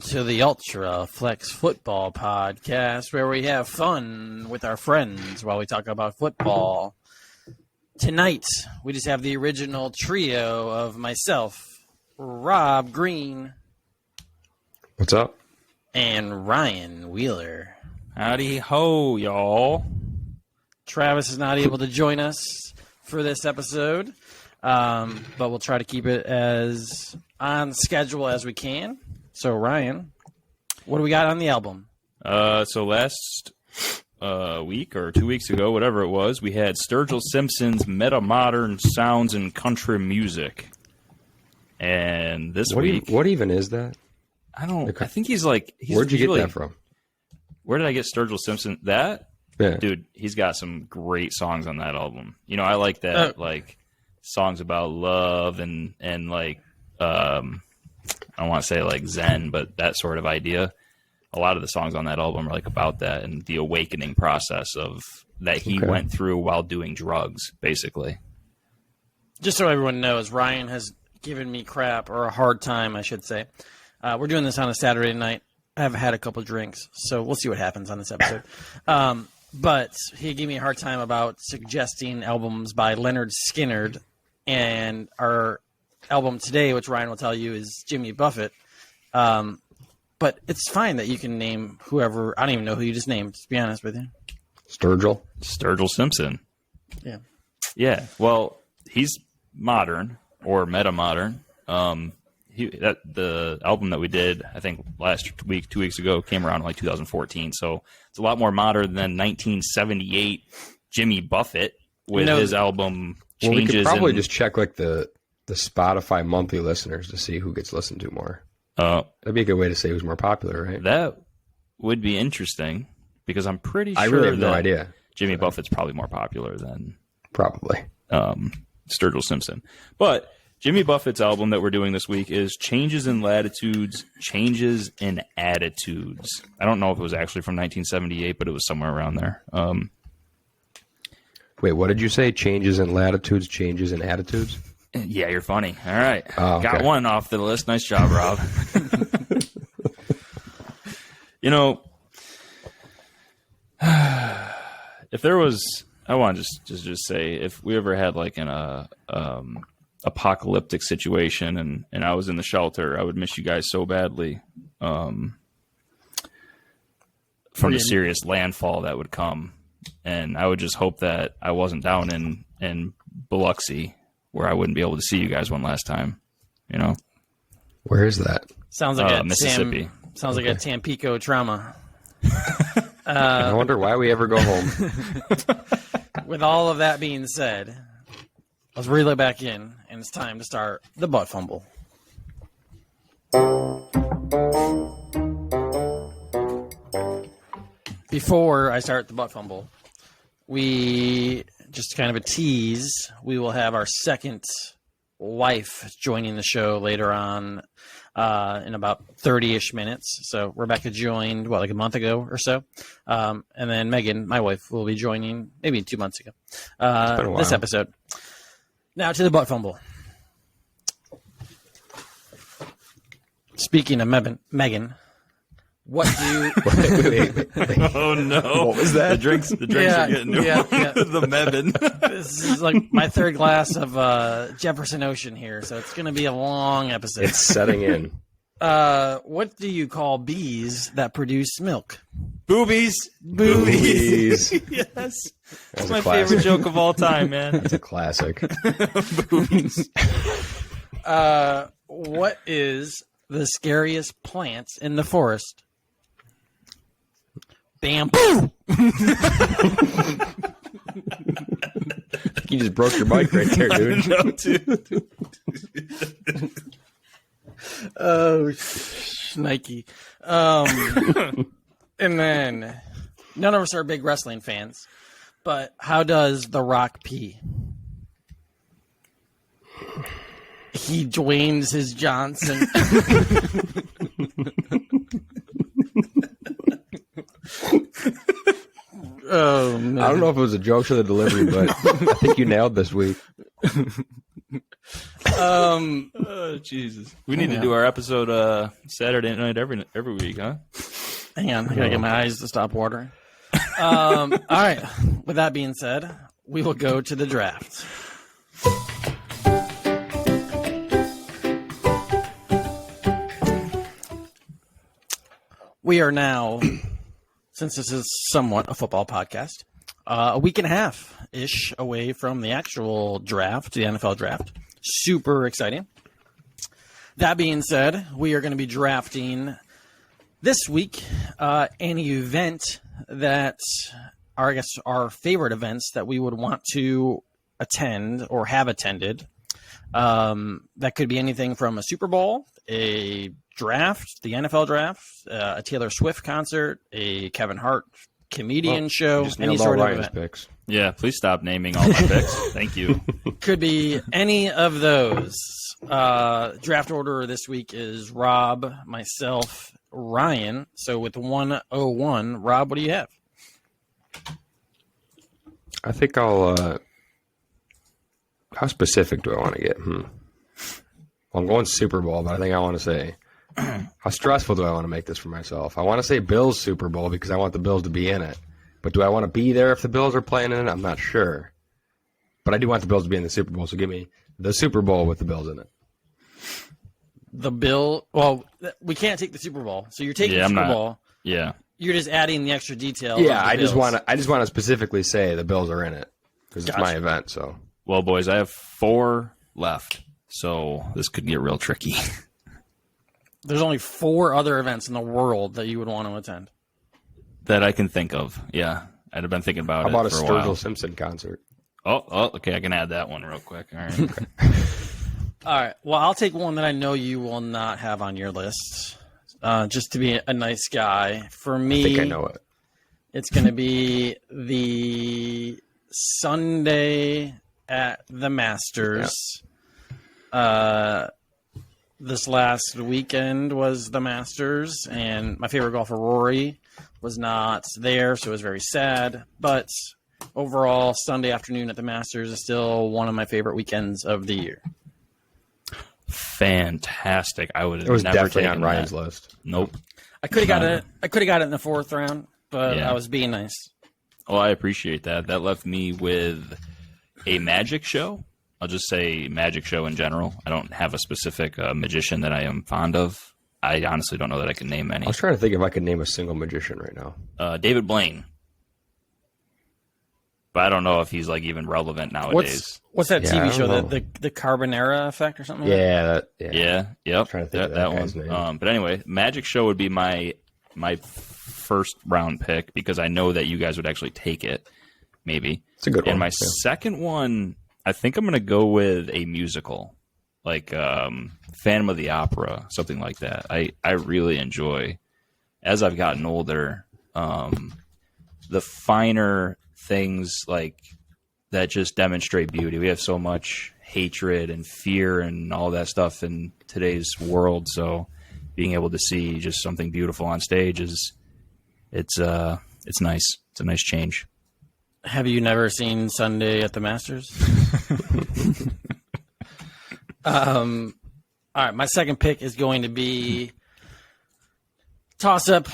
to the Ultraflex Football podcast, where we have fun with our friends while we talk about football. Tonight, we just have the original trio of myself, Rob Green. What's up? And Ryan Wheeler. Howdy ho, y'all. Travis is not able to join us for this episode, but we'll try to keep it as on schedule as we can. So, Ryan, what do we got on the album? So last week or 2 weeks ago, whatever it was, we had Sturgill Simpson's Meta-Modern Sounds in Country Music. And this week... What even is that? I think he's like... Where'd you get that from? Where did I get Sturgill Simpson? That? Yeah. Dude, he's got some great songs on that album. You know, I like that, like, songs about love and like... I don't want to say like Zen, but that sort of idea. A lot of the songs on that album are like about that and the awakening process of that he went through while doing drugs, basically. Just so everyone knows, Ryan has given me crap, or a hard time, I should say. We're doing this on a Saturday night. I have had a couple drinks, so we'll see what happens on this episode. But he gave me a hard time about suggesting albums by Leonard Skinner, and our album today, which Ryan will tell you, is Jimmy Buffett. But it's fine that you can name whoever. I don't even know who you just named, to be honest with you. Sturgill Simpson. Yeah. Yeah. Well, he's modern or meta-modern. The album that we did, I think last week, 2 weeks ago, came around in like 2014. So it's a lot more modern than 1978 Jimmy Buffett with his album Changes. Well, we could probably just check like the Spotify monthly listeners to see who gets listened to more. That'd be a good way to say who's more popular, right? That would be interesting because I'm pretty sure I really have no idea. Jimmy Buffett's probably more popular than Sturgill Simpson. But Jimmy Buffett's album that we're doing this week is Changes in Latitudes, Changes in Attitudes. I don't know if it was actually from 1978, but it was somewhere around there. Wait, what did you say? Changes in Latitudes, Changes in Attitudes? Yeah, you're funny. All right. Got one off the list. Nice job, Rob. You know, if there was, I want to just say, if we ever had like an apocalyptic situation and I was in the shelter, I would miss you guys so badly from the serious landfall that would come. And I would just hope that I wasn't down in Biloxi, where I wouldn't be able to see you guys one last time, you know? Where is that? Sounds like Mississippi. Sounds like a Tampico trauma. I wonder why we ever go home. With all of that being said, let's reel it back in, and it's time to start the butt fumble. Before I start the butt fumble, we just kind of a tease. We will have our second wife joining the show later on in about 30-ish minutes. So Rebecca joined, like a month ago or so. And then Megan, my wife, will be joining maybe 2 months ago this episode. Now to the butt fumble. Speaking of Megan, what do you... Wait. Oh, no. What was that? The drinks are getting the Mebin. This is like my third glass of Jefferson Ocean here, so it's going to be a long episode. It's setting in. What do you call bees that produce milk? Boobies. Boobies. Yes. That's my classic. favorite joke of all time, man. That's a classic. Boobies. What is the scariest plant in the forest? Bamboo. You just broke your mic right there, dude. No, dude. Oh, Nike. And then none of us are big wrestling fans, but how does The Rock pee? He Dwayne's his Johnson. Oh, man. I don't know if it was a joke or the delivery, but I think you nailed this week. Oh, Jesus. We need to do our episode Saturday night every week, huh? Hang on, I gotta get my eyes to stop watering. All right. With that being said, we will go to the draft. We are now, since this is somewhat a football podcast, a week and a half-ish away from the actual draft, the NFL draft. Super exciting. That being said, we are going to be drafting this week any event that are, I guess, our favorite events that we would want to attend or have attended. That could be anything from a Super Bowl, a draft, the NFL draft, a Taylor Swift concert, a Kevin Hart comedian show, any sort of event. Picks. Yeah, please stop naming all my picks. Thank you. Could be any of those. Draft order this week is Rob, myself, Ryan. So with 101, Rob, what do you have? I think I'll. How specific do I want to get? Well, I'm going Super Bowl, but I think I want to say, how stressful do I want to make this for myself? I want to say Bills Super Bowl because I want the Bills to be in it. But do I want to be there if the Bills are playing in it? I'm not sure. But I do want the Bills to be in the Super Bowl, so give me the Super Bowl with the Bills in it. Well, we can't take the Super Bowl. So you're taking the Super Bowl. Yeah. You're just adding the extra detail. Yeah, I just want to specifically say the Bills are in it because it's my event. So, well, boys, I have 4 left, so this could get real tricky. There's only 4 other events in the world that you would want to attend. That I can think of. Yeah, I'd have been thinking about it for a while. How about a Sturgill Simpson concert? Oh, okay. I can add that one real quick. All right. Okay. All right. Well, I'll take one that I know you will not have on your list, just to be a nice guy. For me, I think I know it. It's going to be the Sunday at the Masters. Yeah. This last weekend was the Masters, and my favorite golfer, Rory, was not there, so it was very sad. But overall, Sunday afternoon at the Masters is still one of my favorite weekends of the year. Fantastic! I would have It was never definitely taken on Ryan's that. list. Nope. I could have got it. I could have got it in the 4th round, but I was being nice. Well, I appreciate that. That left me with a magic show. I'll just say magic show in general. I don't have a specific magician that I am fond of. I honestly don't know that I can name any. I was trying to think if I could name a single magician right now. David Blaine. But I don't know if he's like even relevant nowadays. What's that TV show? The Carbonara Effect or something? Yeah. Yep. I'm trying to think of that one. Name. But anyway, magic show would be my first round pick because I know that you guys would actually take it. Maybe it's a good one. And my second one, I think I'm going to go with a musical, like Phantom of the Opera, something like that. I really enjoy, as I've gotten older, the finer things like that just demonstrate beauty. We have so much hatred and fear and all that stuff in today's world. So being able to see just something beautiful on stage it's nice. It's a nice change. Have you never seen Sunday at the Masters? All right, my second pick is going to be toss-up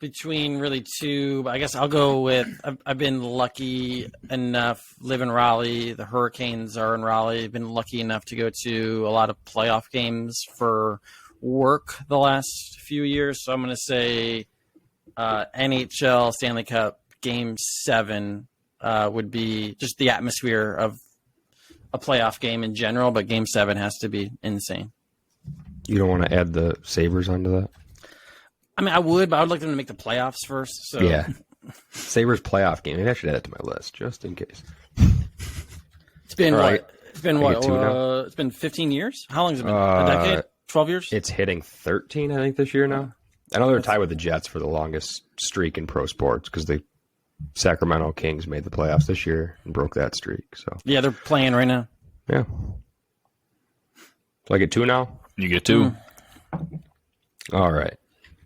between really 2. But I guess I'll go with I've been lucky enough, live in Raleigh. The Hurricanes are in Raleigh. I've been lucky enough to go to a lot of playoff games for work the last few years. So I'm going to say NHL Stanley Cup Game 7 would be just the atmosphere of a playoff game in general, but Game 7 has to be insane. You don't want to add the Sabres onto that? I mean, I would, but I would like them to make the playoffs first. So. Yeah. Sabres playoff game. Maybe I should add it to my list, just in case. It's been right. what? It's been what? It's been 15 years? How long has it been? A decade? 12 years? It's hitting 13, I think, this year now. I know they're tied with the Jets for the longest streak in pro sports because the Sacramento Kings made the playoffs this year and broke that streak. So yeah, they're playing right now. Yeah. So I get 2 now? You get 2. All right.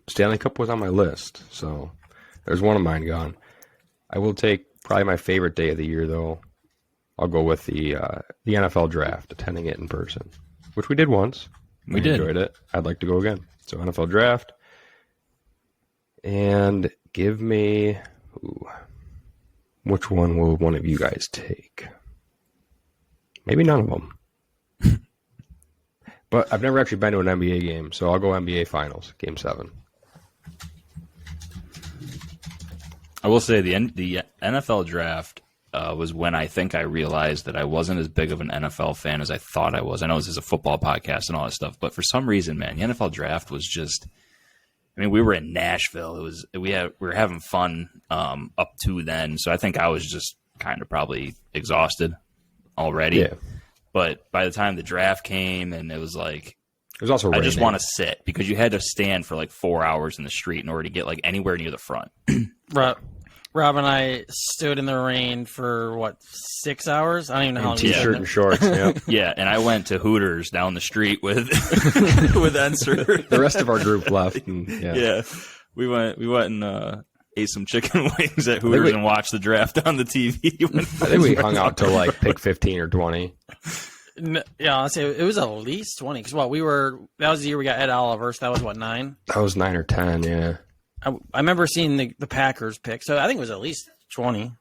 Stanley Cup was on my list, so there's one of mine gone. I will take probably my favorite day of the year, though. I'll go with the NFL draft, attending it in person, which we did once. We did. Enjoyed it. I'd like to go again. So NFL draft. And give me... which one will one of you guys take? Maybe none of them. But I've never actually been to an NBA game, so I'll go NBA Finals, Game 7. I will say the NFL draft was when I think I realized that I wasn't as big of an NFL fan as I thought I was. I know this is a football podcast and all that stuff, but for some reason, man, the NFL draft was just... I mean, we were in Nashville. We were having fun up to then, so I think I was just kind of probably exhausted already. Yeah. But by the time the draft came, and it was like, It was also I just raining. want to sit, because you had to stand for like 4 hours in the street in order to get like anywhere near the front. Rob and I stood in the rain for 6 hours? I don't even know how long. T-shirt and shorts. Yeah. Yeah, and I went to Hooters down the street with with Enser. The rest of our group left. And, Yeah, we went and ate some chicken wings at Hooters and watched the draft on the TV. I think we hung out till like pick 15 or 20. Yeah, I'll say it was at least 20. Because that was the year we got Ed Oliver, so that was 9? That was 9 or 10, yeah. I remember seeing the Packers pick, so I think it was at least 20.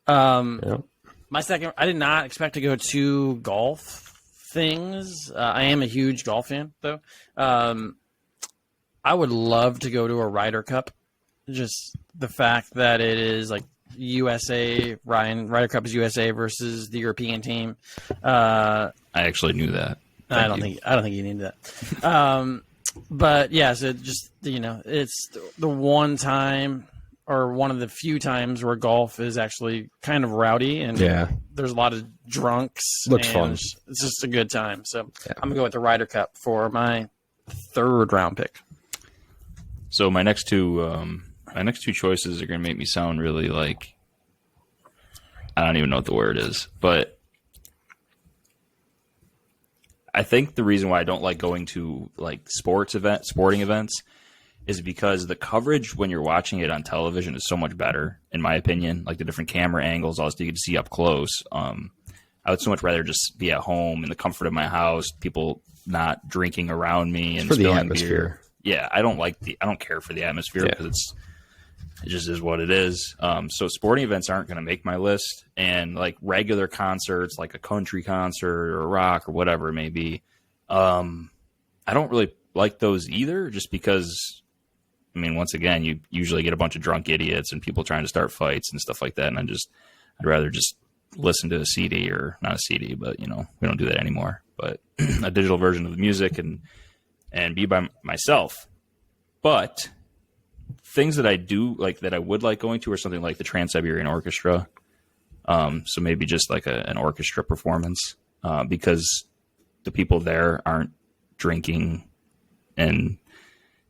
My second, I did not expect to go to golf things. I am a huge golf fan, though. I would love to go to a Ryder Cup. Just the fact that it is like USA, Ryder Cup is USA versus the European team. I actually knew that. I don't think you need that. But yeah, so just, it's the one time or one of the few times where golf is actually kind of rowdy, and there's a lot of drunks. Looks and fun. It's just a good time. So I'm going to go with the Ryder Cup for my third round pick. So my next two choices are going to make me sound really like, I don't even know what the word is, but I think the reason why I don't like going to like sporting events is because the coverage when you're watching it on television is so much better, in my opinion. Like the different camera angles, all this you get to see up close. I would so much rather just be at home in the comfort of my house, people not drinking around me and for the spilling atmosphere. beer. Yeah, I don't care for the atmosphere because it just is what it is. So sporting events aren't going to make my list, and like regular concerts, like a country concert or a rock or whatever it may be, I don't really like those either, just because, I mean, once again, you usually get a bunch of drunk idiots and people trying to start fights and stuff like that. And I'd rather just listen to a CD, or not a CD, but we don't do that anymore, but a digital version of the music and be by myself. But things that I do like, that I would like going to, are something like the Trans-Siberian Orchestra. So maybe just like an orchestra performance, because the people there aren't drinking, and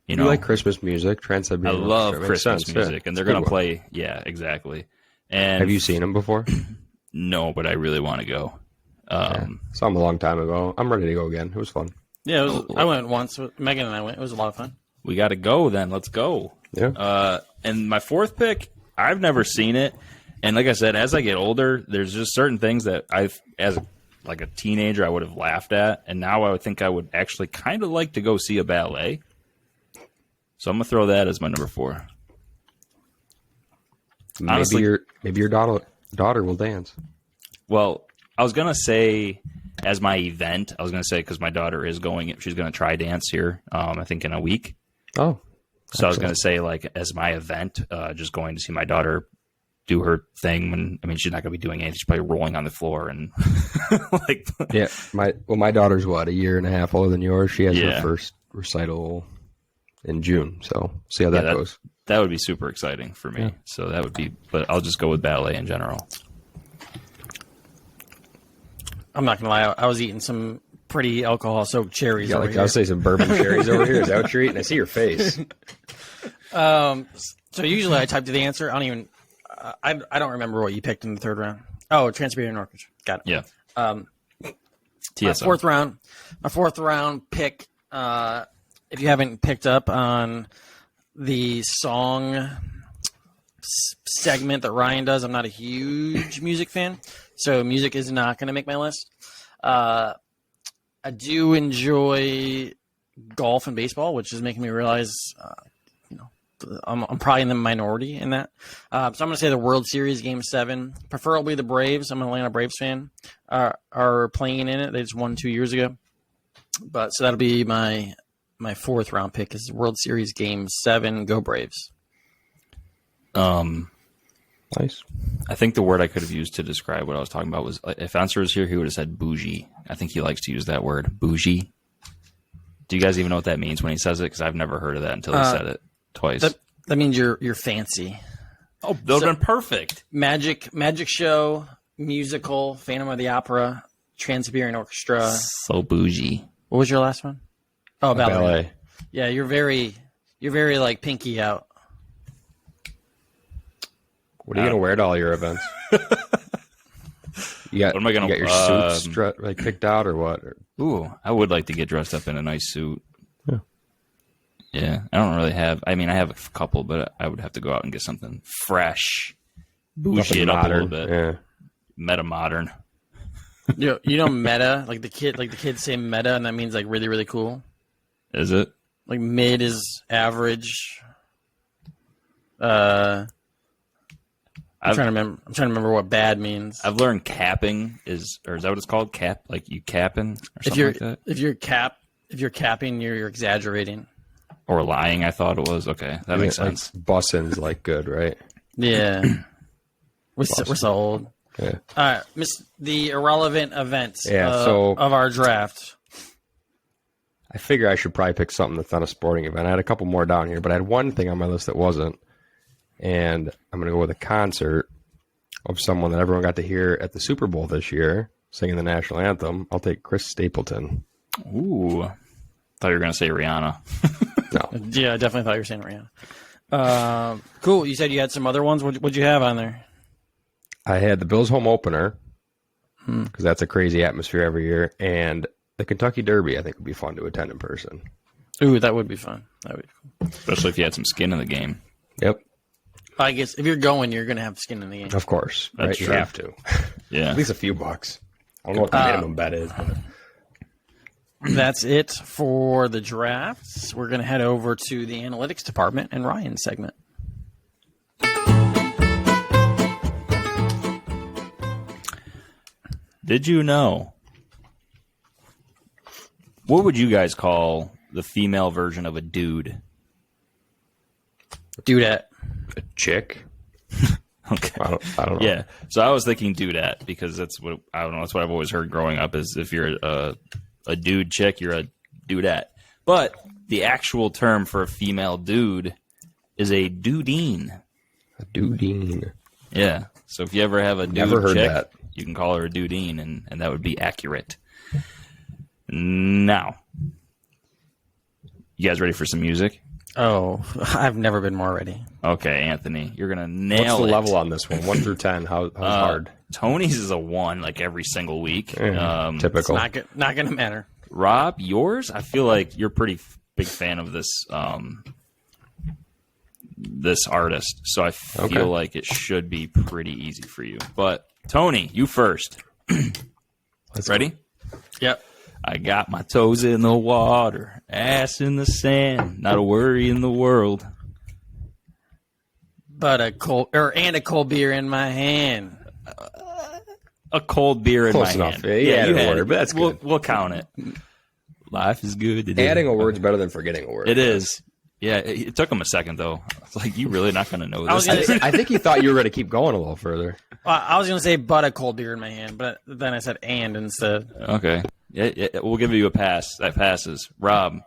you like Christmas music, Trans-Siberian I love Orchestra. Christmas music, and they're going to play. Yeah, exactly. And have you seen them before? No, but I really want to go. Saw them a long time ago. I'm ready to go again. It was fun. Yeah, I went once. Megan and I went. It was a lot of fun. We got to go then. Let's go. Yeah. And my fourth pick, I've never seen it. And like I said, as I get older, there's just certain things that as a teenager, I would have laughed at. And now I would think I would actually kind of like to go see a ballet. So I'm going to throw that as my number 4. Honestly, maybe your daughter will dance. Well, I was going to say as my event, because my daughter is going, she's going to try dance here, I think in a week. Oh. So I was going to say, like, as my event, just going to see my daughter do her thing. She's not going to be doing anything. She's probably rolling on the floor and like. Yeah, my daughter's a year and a half older than yours. She has her first recital in June. So see how that goes. That would be super exciting for me. Yeah. So that would be, but I'll just go with ballet in general. I'm not gonna lie. I was eating some pretty alcohol-soaked cherries. I was say some bourbon cherries over here. Is that what you're eating? I see your face. So usually I type to the answer. I don't even. I don't remember what you picked in the third round. Oh, Trans-Siberian Orchestra. Got it. Yeah. My fourth round pick. If you haven't picked up on the song segment that Ryan does, I'm not a huge music fan. So music is not going to make my list. I do enjoy golf and baseball, which is making me realize, I'm probably in the minority in that. So I'm going to say the World Series Game 7, preferably the Braves. I'm an Atlanta Braves fan. Are playing in it. They just won 2 years ago. But so that'll be my fourth round pick is World Series Game 7. Go Braves. Nice. I think the word I could have used to describe what I was talking about was, if Answer was here, he would have said bougie. I think he likes to use that word, bougie. Do you guys even know what that means when he says it? Because I've never heard of that until he said it twice. That means you're fancy. Oh, that would have been perfect. Magic show, musical, Phantom of the Opera, Trans-Siberian Orchestra. So bougie. What was your last one? Oh, ballet. Ballet. Yeah, you're very like pinky out. What are you gonna wear to all your events? You got, What am I gonna- you got your suits picked out or what? Ooh, I would like to get dressed up in a nice suit. Yeah, I don't really have. I mean, I have a couple, but I would have to go out and get something fresh, bougie it up a little bit, meta modern. You know meta, like the kids say meta, and that means like really really cool. Is it? Like mid is average. I'm trying to remember what bad means. I've learned capping is that what it's called? Cap, like you capping or something like that. If you're capping, you're exaggerating. Or lying, I thought it was. Okay, that makes sense. Like bussin's like good, right? Yeah. We're so old. Yeah. All right, the irrelevant events of our draft. I figure I should probably pick something that's not a sporting event. I had a couple more down here, but I had one thing on my list that wasn't. And I'm going to go with a concert of someone that everyone got to hear at the Super Bowl this year singing the national anthem. I'll take Chris Stapleton. Ooh. Thought you were going to say Rihanna. No. Yeah, I definitely thought you were saying Rihanna. Cool. You said you had some other ones. What'd you have on there? I had the Bills home opener because that's a crazy atmosphere every year. And the Kentucky Derby, I think, would be fun to attend in person. Ooh, that would be fun. That would be cool. Especially if you had some skin in the game. Yep. I guess if you're going, you're going to have skin in the game. Of course. That's right? true. You have to. Yeah. At least a few bucks. I don't know what the minimum bet is. But... That's it for the drafts. We're going to head over to the analytics department and Ryan's segment. Did you know? What would you guys call the female version of a dude? Dudette. A chick? Okay. I don't know. Yeah. So I was thinking dudette because that's what I don't know. That's what I've always heard growing up is if you're a dude chick, you're a dudette. But the actual term for a female dude is a dudine. A dudine. Yeah. So if you ever have a dude Never heard chick, that. you can call her a dudine, and that would be accurate. Now, you guys ready for some music? Oh, I've never been more ready. Okay, Anthony, you're gonna nail What's the it. level on this one? 1 through 10. How's hard? Tony's is a 1, like every single week. Typical. It's not going to matter. Rob, yours? I feel like you're a pretty big fan of this this artist, so I feel like it should be pretty easy for you. But Tony, you first. Ready? Yep. I got my toes in the water, ass in the sand, not a worry in the world. But a cold beer in my hand. A cold beer in Close my enough. hand. Yeah, you a had word, it. but that's good. We'll count it. Life is good today. Adding a word's better than forgetting a word. It is. Yeah, it took him a second, though. It's like, you really not going to know this. I think he thought you were going to keep going a little further. I was going to say, but a cold beer in my hand, but then I said and instead. Okay. Yeah, we'll give you a pass. That passes. Rob.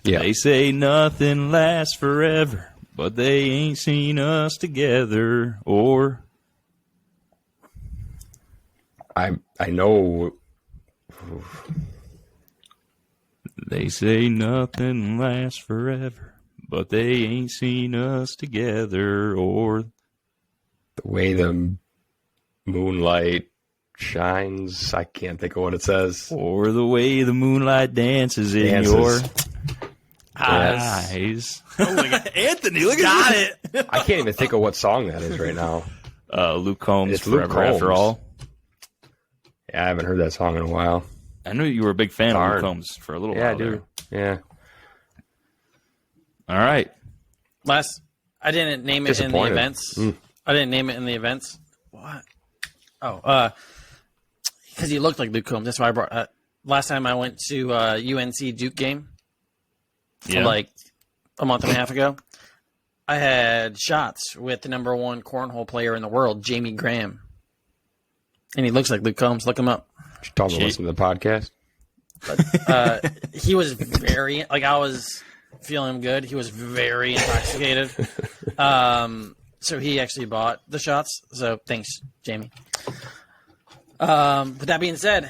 Yeah. They say nothing lasts forever, but they ain't seen us together. Or I know. they say nothing lasts forever, but they ain't seen us together. Or The way the moonlight shines. I can't think of what it says. or the way the moonlight dances in your eyes. Oh my God. Anthony, look at it. I can't even think of what song that is right now. Luke Combs, It's Luke Forever After Combs. All. Yeah, I haven't heard that song in a while. I knew you were a big fan of Darn. Luke Combs for a little Yeah, while. dude. Yeah. All right. I didn't name it in the Disappointed. events. I didn't name it in the events. What? Oh, because he looked like Luke Combs. That's why I brought. Last time I went to UNC Duke game, Yeah. like a month and a half ago, I had shots with the number 1 cornhole player in the world, Jamie Graham, and he looks like Luke Combs. Look him up. You told me to listen to the podcast. He was very I was feeling good. He was very intoxicated. So he actually bought the shots. So thanks, Jamie. With that being said,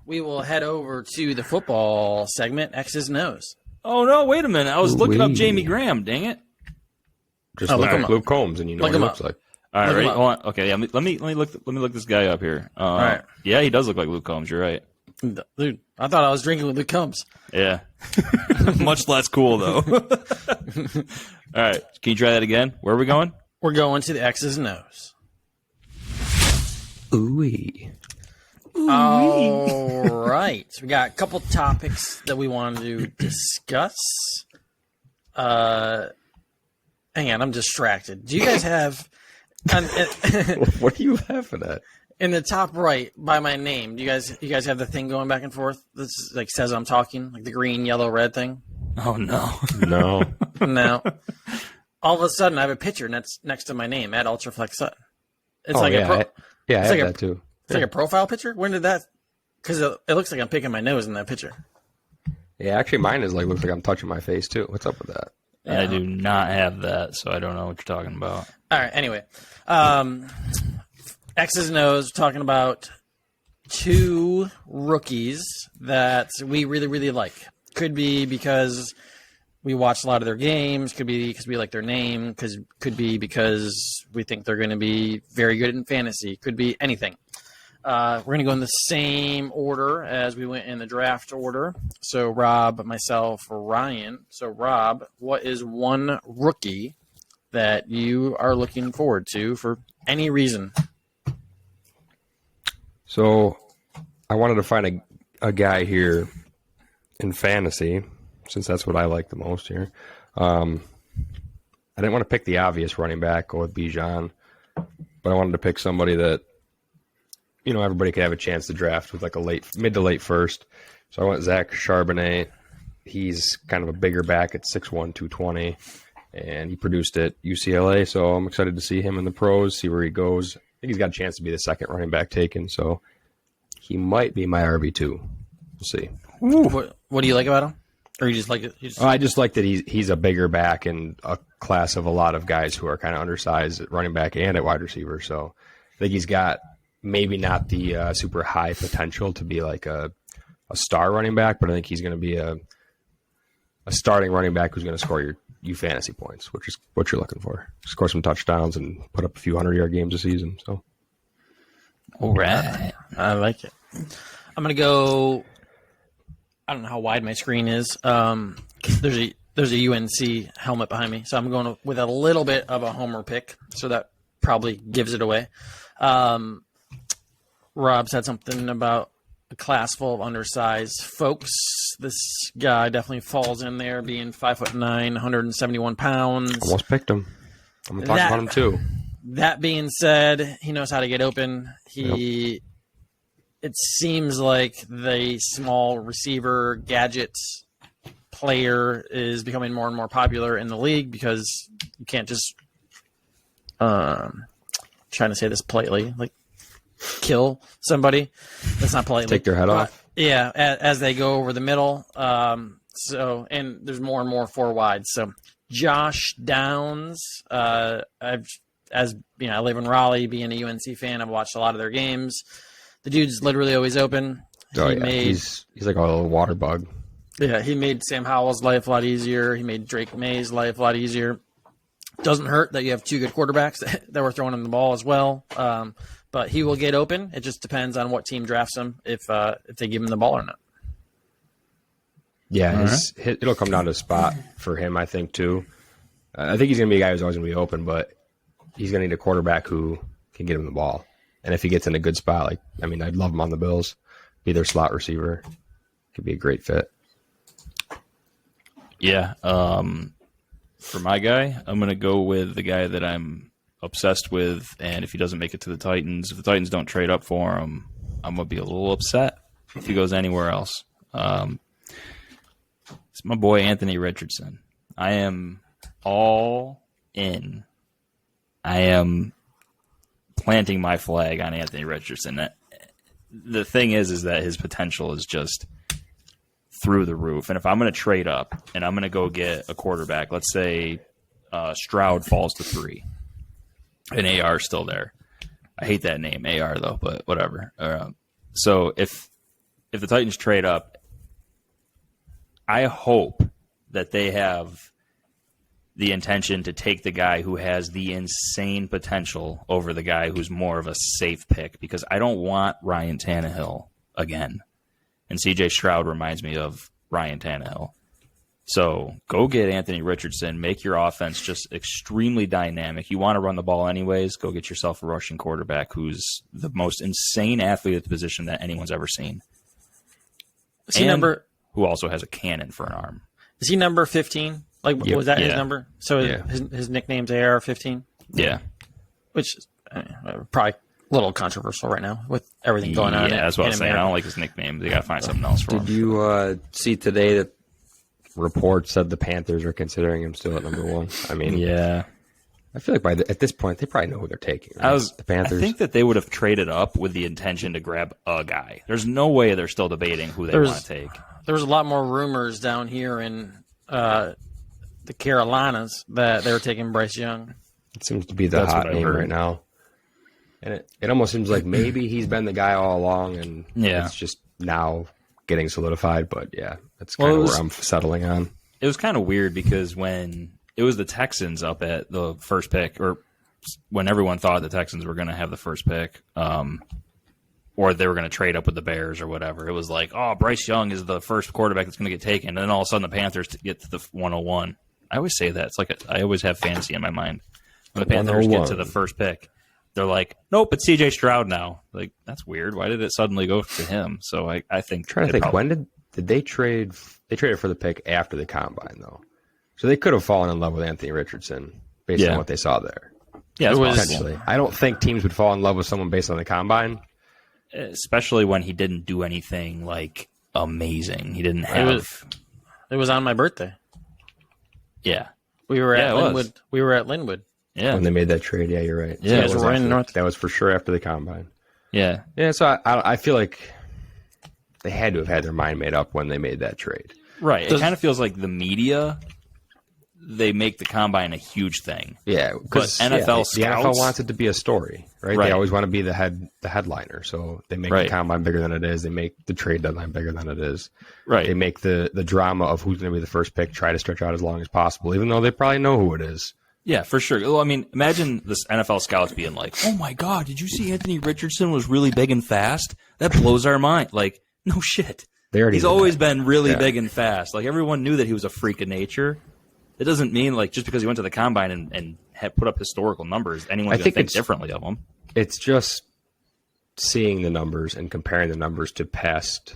we will head over to the football segment, X's and O's. Oh, no, wait a minute. I was looking up Ooh-wee. Jamie Graham, dang it. Just look look him at up. Luke Combs, and you know Look what he him looks up. like. All right, Look him ready? up. Hold on. Okay, yeah, let me look this guy up here. All right. Yeah, he does look like Luke Combs. You're right. Dude, I thought I was drinking with Luke Combs. Yeah. Much less cool, though. All right. Can you try that again? Where are we going? We're going to the X's and O's. Ooh-wee. All right. We got a couple topics that we wanted to discuss. Hang on, I'm distracted. Do you guys have What are you laughing at? in the top right by my name? Do you guys have the thing going back and forth? This like says I'm talking, like the green, yellow, red thing. Oh, no. No. No. All of a sudden, I have a picture next to my name at Ultraflex Sutton. It's Oh, like yeah. a pro, I it's have like a- that too. it's like a profile picture. When did that? Because it looks like I'm picking my nose in that picture. Yeah, actually, mine is looks like I'm touching my face too. What's up with that? I do not have that, so I don't know what you're talking about. All right. Anyway, X's and O's talking about 2 rookies that we really, really like. Could be because we watched a lot of their games. Could be because we like their name. Could be because we think they're going to be very good in fantasy. Could be anything. We're going to go in the same order as we went in the draft order. So Rob, myself, Ryan. So Rob, what is one rookie that you are looking forward to for any reason? So, I wanted to find a guy here in fantasy, since that's what I like the most here. I didn't want to pick the obvious running back, go with Bijan, but I wanted to pick somebody that, you know, everybody could have a chance to draft with like a mid to late first. So I went Zach Charbonnet. He's kind of a bigger back at 6'1", 220, and he produced at UCLA. So I'm excited to see him in the pros, see where he goes. I think he's got a chance to be the second running back taken, so he might be my RB2. We'll see. What do you like about him? Or you just like it? I just like that he's a bigger back in a class of a lot of guys who are kind of undersized at running back and at wide receiver. So I think he's got maybe not the super high potential to be like a star running back, but I think he's going to be a starting running back who's going to score you fantasy points, which is what you're looking for. Score some touchdowns and put up a few 100-yard games a season. So, All right. I like it. I'm going to go. I don't know how wide my screen is. There's a UNC helmet behind me, so I'm going with a little bit of a homer pick, so that probably gives it away. Rob said something about a class full of undersized folks. This guy definitely falls in there, being 5'9", 171 pounds. almost picked him. I'm going to talk about him too. That being said, he knows how to get open. It seems like the small receiver gadget player is becoming more and more popular in the league because you can't just trying to say this politely, like kill somebody. That's not politely. Take their head off. Yeah, as they go over the middle. So and there's more and more 4 wide. So Josh Downs, I live in Raleigh, being a UNC fan, I've watched a lot of their games. The dude's literally always open. He's like a little water bug. Yeah, he made Sam Howell's life a lot easier. He made Drake May's life a lot easier. Doesn't hurt that you have 2 good quarterbacks that were throwing him the ball as well. But he will get open. It just depends on what team drafts him, if they give him the ball or not. Yeah, it'll come down to spot for him, I think, too. I think he's going to be a guy who's always going to be open, but he's going to need a quarterback who can get him the ball. And if he gets in a good spot, I'd love him on the Bills. Be their slot receiver. Could be a great fit. Yeah. For my guy, I'm going to go with the guy that I'm obsessed with. And if he doesn't make it to the Titans, if the Titans don't trade up for him, I'm going to be a little upset if he goes anywhere else. It's my boy, Anthony Richardson. I am all in. I am planting my flag on Anthony Richardson. The thing is that his potential is just through the roof. And if I'm going to trade up and I'm going to go get a quarterback, let's say Stroud falls to 3 and AR is still there. I hate that name, AR, though, but whatever. So if the Titans trade up, I hope that they have the intention to take the guy who has the insane potential over the guy who's more of a safe pick, because I don't want Ryan Tannehill again. And CJ Stroud reminds me of Ryan Tannehill. So go get Anthony Richardson. Make your offense just extremely dynamic. You want to run the ball anyways, go get yourself a rushing quarterback who's the most insane athlete at the position that anyone's ever seen. Who also has a cannon for an arm. Is he number 15? Was that his number? So Yeah. his nickname's AR-15? Yeah. Which is probably a little controversial right now with everything going on. Yeah, that's what I was saying. I don't like his nickname. They got to find something else for him. Did you see today that reports said the Panthers are considering him still at number 1? Yeah. I feel like at this point, they probably know who they're taking. Right? The Panthers. I think that they would have traded up with the intention to grab a guy. There's no way they're still debating who they want to take. There was a lot more rumors down here in the Carolinas that they were taking Bryce Young. It seems to be the hot name right now. And it almost seems like maybe he's been the guy all along, and it's just now getting solidified. But yeah, that's kind of where I'm settling on. It was kind of weird because when it was the Texans up at the first pick, or when everyone thought the Texans were going to have the first pick, or they were going to trade up with the Bears or whatever, it was like, oh, Bryce Young is the first quarterback that's going to get taken. And then all of a sudden the Panthers get to the 101. I always say that. It's like I always have fantasy in my mind. When the Panthers get to the first pick, they're like, nope, it's CJ Stroud now. Like, that's weird. Why did it suddenly go to him? So I think... Trying to think, when did they trade? They traded for the pick after the Combine, though. So they could have fallen in love with Anthony Richardson based on what they saw there. Yeah, potentially. I don't think teams would fall in love with someone based on the Combine. Especially when he didn't do anything, like, amazing. He didn't have... It was on my birthday. Yeah. We were at Linwood. We were at Linwood. Yeah. When they made that trade, yeah, you're right. Yeah, that was for sure after the Combine. Yeah. Yeah, so I feel like they had to have had their mind made up when they made that trade. Right. It kind of feels like the media, they make the Combine a huge thing. Yeah, because NFL scouts, the NFL wants it to be a story, right? They always want to be the headliner, so they make the Combine bigger than it is. They make the trade deadline bigger than it is. Right. They make the drama of who's going to be the first pick try to stretch out as long as possible, even though they probably know who it is. Yeah, for sure. Well, I mean, imagine this NFL scouts being like, oh my God, did you see Anthony Richardson was really big and fast? That blows our mind. Like, no shit. He's always been really big and fast. Like, everyone knew that he was a freak of nature. It doesn't mean, like, just because he went to the Combine and had put up historical numbers, anyone's going to think differently of him. It's just seeing the numbers and comparing the numbers to past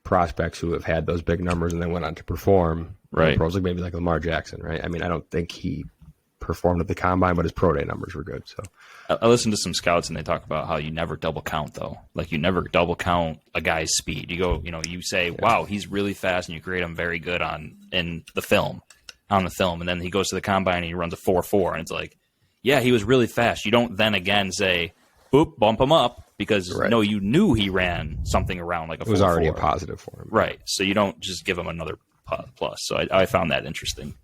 prospects who have had those big numbers and then went on to perform. Right. Pros, like maybe like Lamar Jackson, right? I mean, I don't think he performed at the Combine, but his pro day numbers were good. So I listened to some scouts and they talk about how you never double count, though. Like, you never double count a guy's speed. You go, you say, wow, he's really fast, and you grade him very good on the film, and then he goes to the Combine and he runs a 4.4, and it's like, yeah, he was really fast. You don't then again say, boop, bump him up, because no, you knew he ran something around like a 4.4. It was already a positive for him. Right. So you don't just give him another plus. So I found that interesting.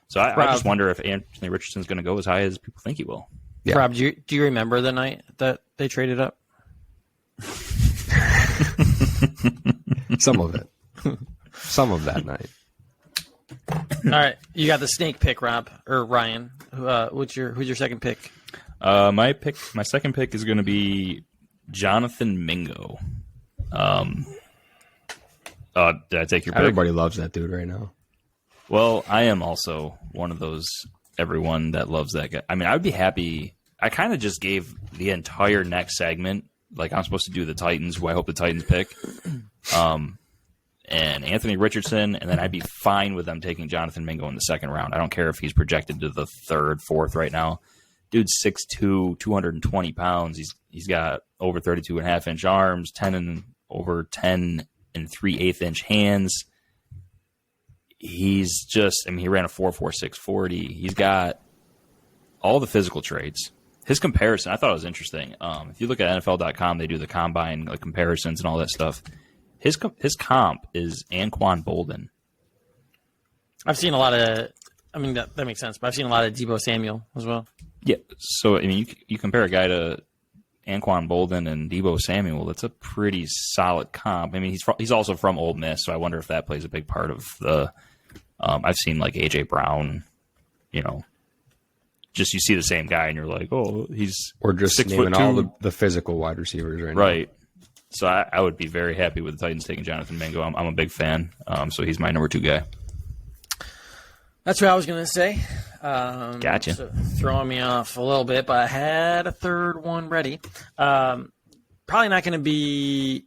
So I just wonder if Anthony Richardson's going to go as high as people think he will. Yeah. Rob, do you remember the night that they traded up? Some of it. Some of that night. All right, you got the snake pick, Rob or Ryan. Who's your second pick? My second pick is going to be Jonathan Mingo. Did I take your pick? Everybody loves that dude right now. Well, I am also one of those everyone that loves that guy. I mean, I would be happy. I kind of just gave the entire next segment, like I'm supposed to do the Titans, who I hope the Titans pick, and Anthony Richardson, and then I'd be fine with them taking Jonathan Mingo in the second round. I don't care if he's projected to the third, fourth right now. Dude's 6'2", 220 pounds. He's got over 32.5-inch arms, over 10 3/8 inch hands. He's just, he ran a 4.46 40. He's got all the physical traits. His comparison, I thought it was interesting. If you look at NFL.com, they do the combine comparisons and all that stuff. His comp is Anquan Bolden. I've seen a lot of, that makes sense, but I've seen a lot of Deebo Samuel as well. Yeah, so you compare a guy to Anquan Bolden and Deebo Samuel, that's a pretty solid comp. He's also from Ole Miss, so I wonder if that plays a big part of the. I've seen like AJ Brown, just you see the same guy and you're like, oh, he's or just 6'2". naming all the physical wide receivers right now. Right. So I would be very happy with the Titans taking Jonathan Mingo. I'm a big fan. So he's my number 2 guy. That's what I was going to say. Gotcha. So throwing me off a little bit, but I had a third one ready. Probably not going to be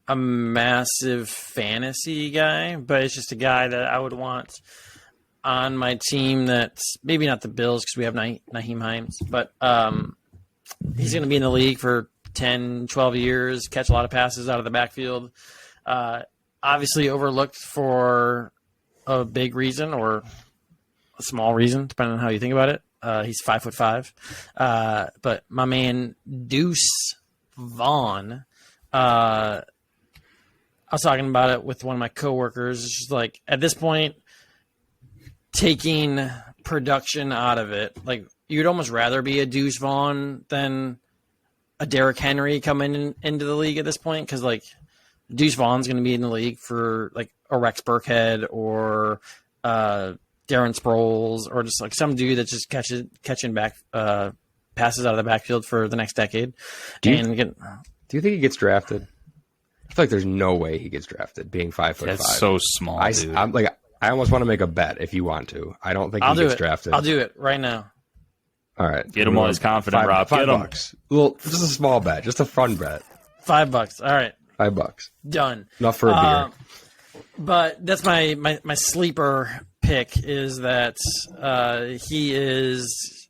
a massive fantasy guy, but it's just a guy that I would want on my team that's maybe not the Bills because we have Naheem Hines, but he's going to be in the league for 10, 12 years, catch a lot of passes out of the backfield. Obviously overlooked for a big reason or a small reason, depending on how you think about it. He's 5'5", but my man Deuce Vaughn. I was talking about it with one of my coworkers. It's just like at this point, taking production out of it, like you'd almost rather be a Deuce Vaughn than a Derrick Henry coming into the league at this point, because like Deuce Vaughn's going to be in the league for like a Rex Burkhead or Darren Sproles or just like some dude that's just catching back passes out of the backfield for the next decade. Do you think he gets drafted? I feel like there's no way he gets drafted being 5'5". That's so small, dude. I almost want to make a bet if you want to. I don't think he gets drafted. I'll do it right now. All right. Get him while he's confident, Rob. Get him. $5. Well, just a small bet. Just a fun bet. $5. All right. $5. Done. Enough for a beer. But that's my sleeper pick is that he is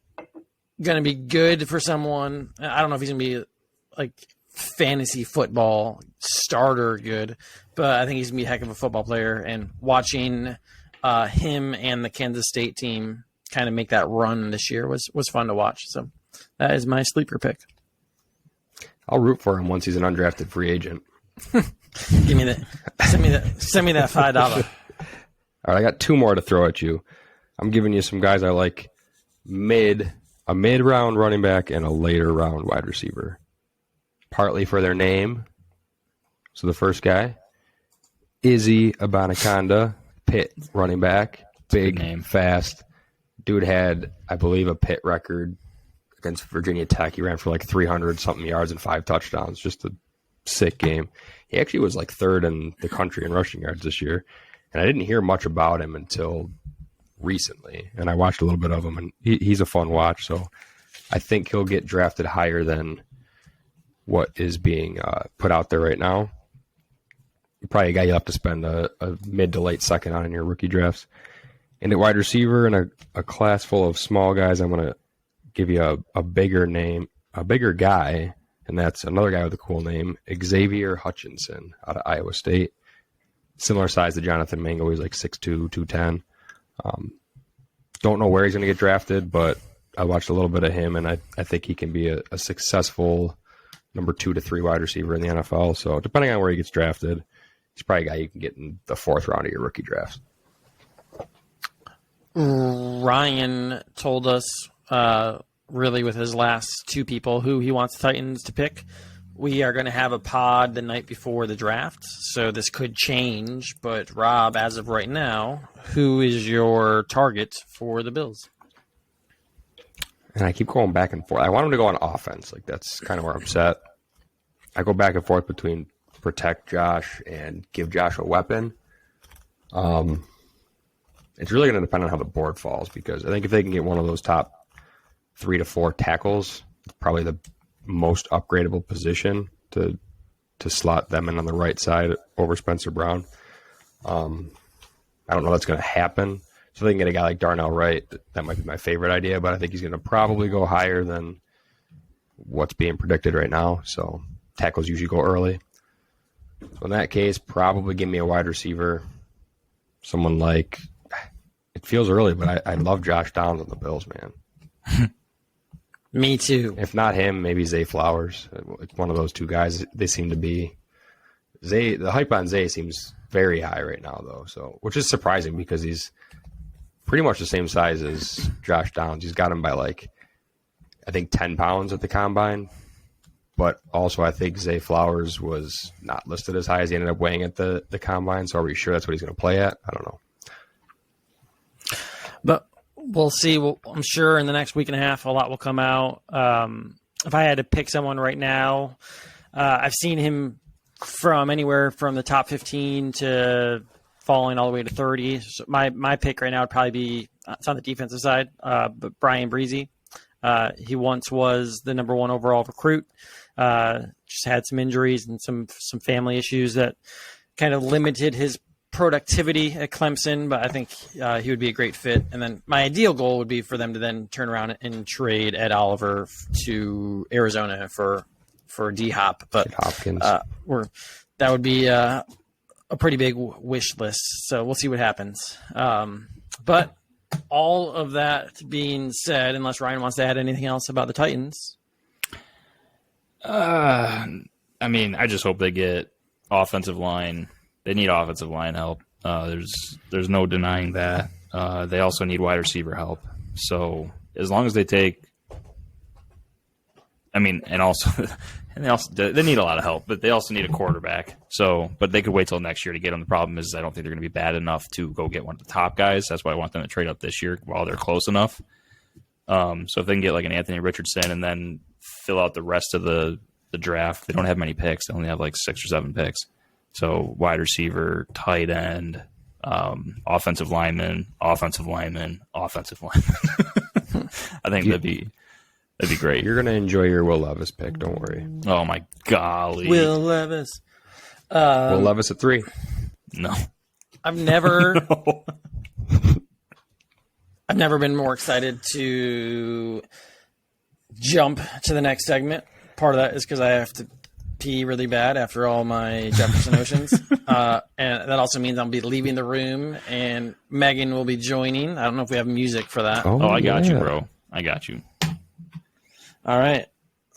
going to be good for someone. I don't know if he's going to be like fantasy football starter good, but I think he's going to be a heck of a football player. And watching him and the Kansas State team kind of make that run this year was fun to watch. So that is my sleeper pick. I'll root for him once he's an undrafted free agent. Give me that. Send me that $5. All right, I got 2 more to throw at you. I'm giving you some guys I like a mid-round running back and a later round wide receiver. Partly for their name. So the first guy, Izzy Abanaconda, Pitt running back, big, fast. Dude had, I believe, a Pitt record against Virginia Tech. He ran for like 300-something yards and 5 touchdowns. Just a sick game. He actually was like 3rd in the country in rushing yards this year. And I didn't hear much about him until recently. And I watched a little bit of him, and he's a fun watch. So I think he'll get drafted higher than what is being put out there right now. Probably a guy you'll have to spend a mid to late second on in your rookie drafts. And at wide receiver in a class full of small guys, I'm going to give you a bigger guy, and that's another guy with a cool name, Xavier Hutchinson out of Iowa State. Similar size to Jonathan Mingo. He's like 6'2", 210. Don't know where he's going to get drafted, but I watched a little bit of him, and I think he can be a successful number 2 to 3 wide receiver in the NFL. So depending on where he gets drafted, he's probably a guy you can get in the 4th round of your rookie drafts. Ryan told us really with his last 2 people who he wants the Titans to pick. We are going to have a pod the night before the draft, so this could change. But Rob, as of right now, who is your target for the Bills? And I keep going back and forth. I want him to go on offense. Like, that's kind of where I'm set. I go back and forth between protect Josh and give Josh a weapon. It's really going to depend on how the board falls, because I think if they can get one of those top 3 to 4 tackles. Probably the most upgradable position to slot them in on the right side over Spencer Brown. I don't know that's going to happen. So they can get a guy like Darnell Wright. That might be my favorite idea, but I think he's going to probably go higher than what's being predicted right now. So tackles usually go early. So in that case, probably give me a wide receiver. Someone like, it feels early, but I love Josh Downs on the Bills, man. Me too. If not him, maybe Zay Flowers. It's one of those two guys. They seem to be. The hype on Zay seems very high right now, though. So, which is surprising because he's pretty much the same size as Josh Downs. He's got him by I think 10 pounds at the combine. But also, I think Zay Flowers was not listed as high as he ended up weighing at the combine. So, are we sure that's what he's going to play at? I don't know. But we'll see. I'm sure in the next week and a half, a lot will come out. If I had to pick someone right now, I've seen him from anywhere from the top 15 to falling all the way to 30. So my pick right now would probably be, it's on the defensive side, but Brian Breezy. He once was the number 1 overall recruit. Just had some injuries and some family issues that kind of limited his productivity at Clemson, but I think he would be a great fit. And then my ideal goal would be for them to then turn around and trade Ed Oliver to Arizona for D-Hop. But Hopkins. That would be a pretty big wish list. So we'll see what happens. But all of that being said, unless Ryan wants to add anything else about the Titans. I mean, I just hope they get offensive line. They need offensive line help. There's no denying that. They also need wide receiver help. So as long as they take, I mean, and they need a lot of help, but they also need a quarterback. So, but they could wait till next year to get them. The problem is I don't think they're going to be bad enough to go get one of the top guys. That's why I want them to trade up this year while they're close enough. So if they can get like an Anthony Richardson and then fill out the rest of the draft, they don't have many picks. They only have like 6 or 7 picks. So wide receiver, tight end, offensive lineman. I think that'd be great. You're going to enjoy your Will Levis pick. Don't worry. Oh my golly, Will Levis. Will Levis at 3. No, I've never been more excited to jump to the next segment. Part of that is because I have to pee really bad after all my Jefferson Oceans. And that also means I'll be leaving the room and Megan will be joining. I don't know if we have music for that. Oh, I got you, bro. I got you. All right.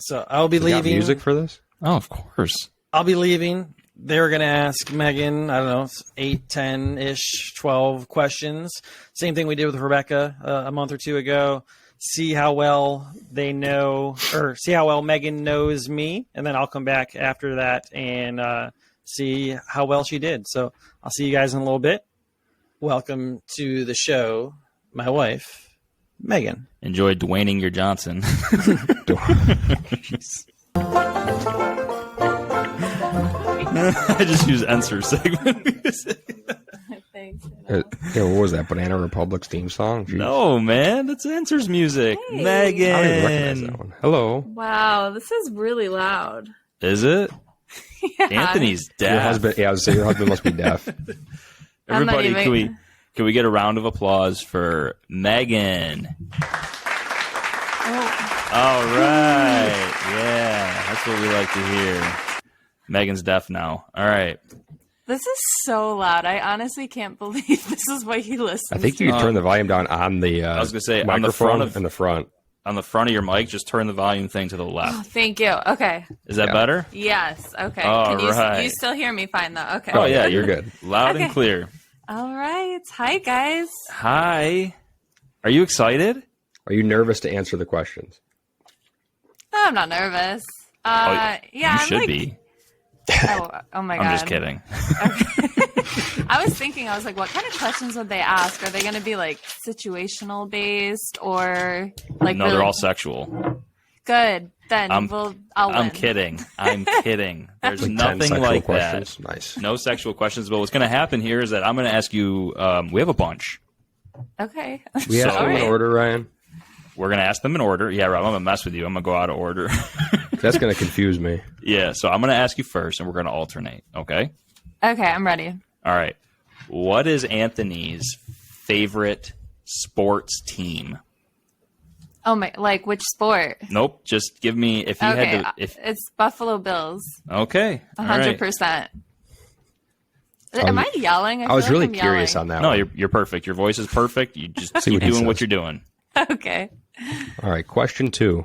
So I'll be You got leaving. music for this? Oh, of course. I'll be leaving. They were going to ask Megan, I don't know, 8, 10-ish, 12 questions. Same thing we did with Rebecca a month or 2 ago. See how well they know, or see how well Megan knows me, and then I'll come back after that and see how well she did. So I'll see you guys in a little bit. Welcome to the show, my wife, Megan. Enjoy Dwayning your Johnson. I just use Enser segment music. Thanks. Yeah, what was that? Banana Republic's theme song? Jeez. No, man, that's Enser's music. Hey. Megan. I don't even recognize that one. Hello. Wow, this is really loud. Is it? Yeah. Anthony's deaf. Your husband, yeah, I was saying your husband must be deaf. I'm not Everybody, even- can we get a round of applause for Megan? Oh, All right. Yeah, that's what we like to hear. Megan's deaf now. All right. this is so loud. I honestly can't believe this is what he listens I think you to. can turn the volume down on the I was gonna say, on the microphone front of- in the front. On the front of your mic, just turn the volume thing to the Oh, left. thank you. Okay. Is that Yeah. better? Yes. Okay. All Can you, right. you still hear me fine, though? Okay. Oh, yeah, you're good. Loud Okay. and clear. All right. Hi, guys. Hi. Are you excited? Are you nervous to answer the questions? Oh, I'm not nervous. Oh, yeah, you I'm should like, be. Oh my God. I'm just kidding. I was thinking, I was like, what kind of questions would they ask? Are they going to be like situational based or like No, really they're all sexual. good? Then I'm I'll win. I'm kidding. I'm kidding. There's Like 10 nothing sexual like questions? that. Nice. No sexual questions. But what's going to happen here is that I'm going to ask you. We have a bunch. Okay. We have So- them in Alright. order, Ryan. we're gonna ask them in order. Yeah, Rob, I'm gonna mess with you. I'm gonna go out of order. That's gonna confuse me. Yeah, so I'm gonna ask you first, and we're gonna alternate. Okay. Okay, I'm ready. All right. What is Anthony's favorite sports team? Oh my, like which sport? Nope. Just give me if you had to. If it's Buffalo Bills. okay, 100%. Am I yelling? I was feel really like I'm curious yelling. on that. No, one. you're perfect. Your voice is perfect. You just See keep what he doing what says. you're doing. Okay. All right. Question 2.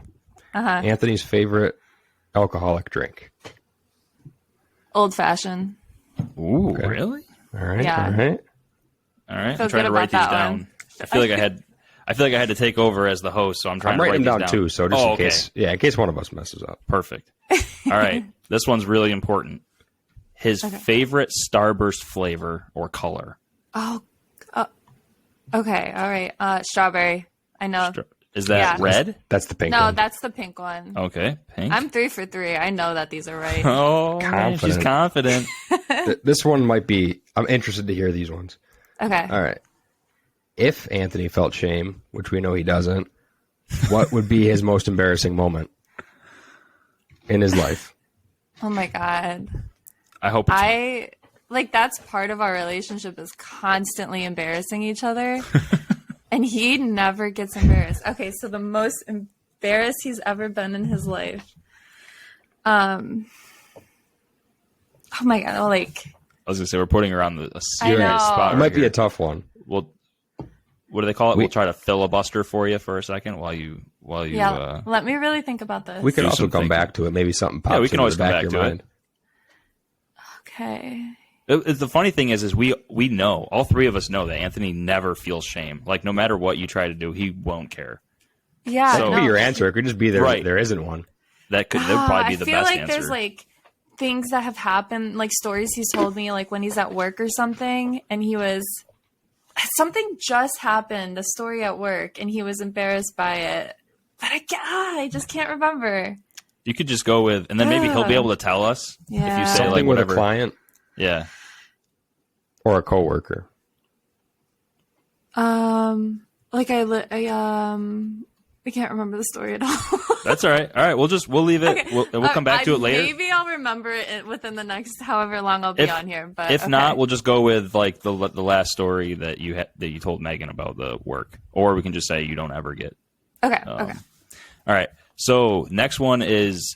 Anthony's favorite alcoholic drink. Old fashioned. Ooh, really? All right. Yeah. All right. All right. Feel I'm trying good to write these about that down. one. I feel like I had to take over as the host, so I'm trying I'm to write writing these them down down too, so just Oh, in okay. case, in case one of us messes up. Perfect. All right. This one's really important. His favorite Starburst flavor or color. Oh, okay. All right. Strawberry. I know. Is that Yeah. red? That's the pink No, one. that's the pink one. Okay. Pink. I'm 3 for 3. I know that these are right. Oh, man, she's confident. This one might be. I'm interested to hear these ones. Okay. All right. If Anthony felt shame, which we know he doesn't, what would be his most embarrassing moment in his life? Oh my God. I hope it's that's part of our relationship is constantly embarrassing each other. And he never gets embarrassed. Okay, so the most embarrassed he's ever been in his life. Oh my God, I was gonna say we're putting her on a I serious know. spot. It right might be here. a tough one. Well, what do they call it? We'll try to filibuster for you for a second while you. yeah, let me really think about this. We could do also some come thinking. back to it. Maybe something pops we can into always the come back back of to your it. mind. Okay. The funny thing is we know, all three of us know that Anthony never feels shame. Like no matter what you try to do, he won't care. Yeah. That could be your answer. It could just be there. Right. There isn't one. That would probably be the I feel best like answer. there's like things that have happened, like stories he's told me, like when he's at work or something, and something just happened, a story at work, and he was embarrassed by it. But I just can't remember. You could just go with, and then maybe he'll be able to tell us if Yeah. you say Something like with whatever. a client Yeah. or a coworker. I can't remember the story at all. That's all right. All right, we'll leave it. Okay. We'll come back to it later. Maybe I'll remember it within the next however long I'll be on here. But if okay. not, we'll just go with like the last story that you told Megan about the work, or we can just say you don't ever get. Okay. All right. So next one is.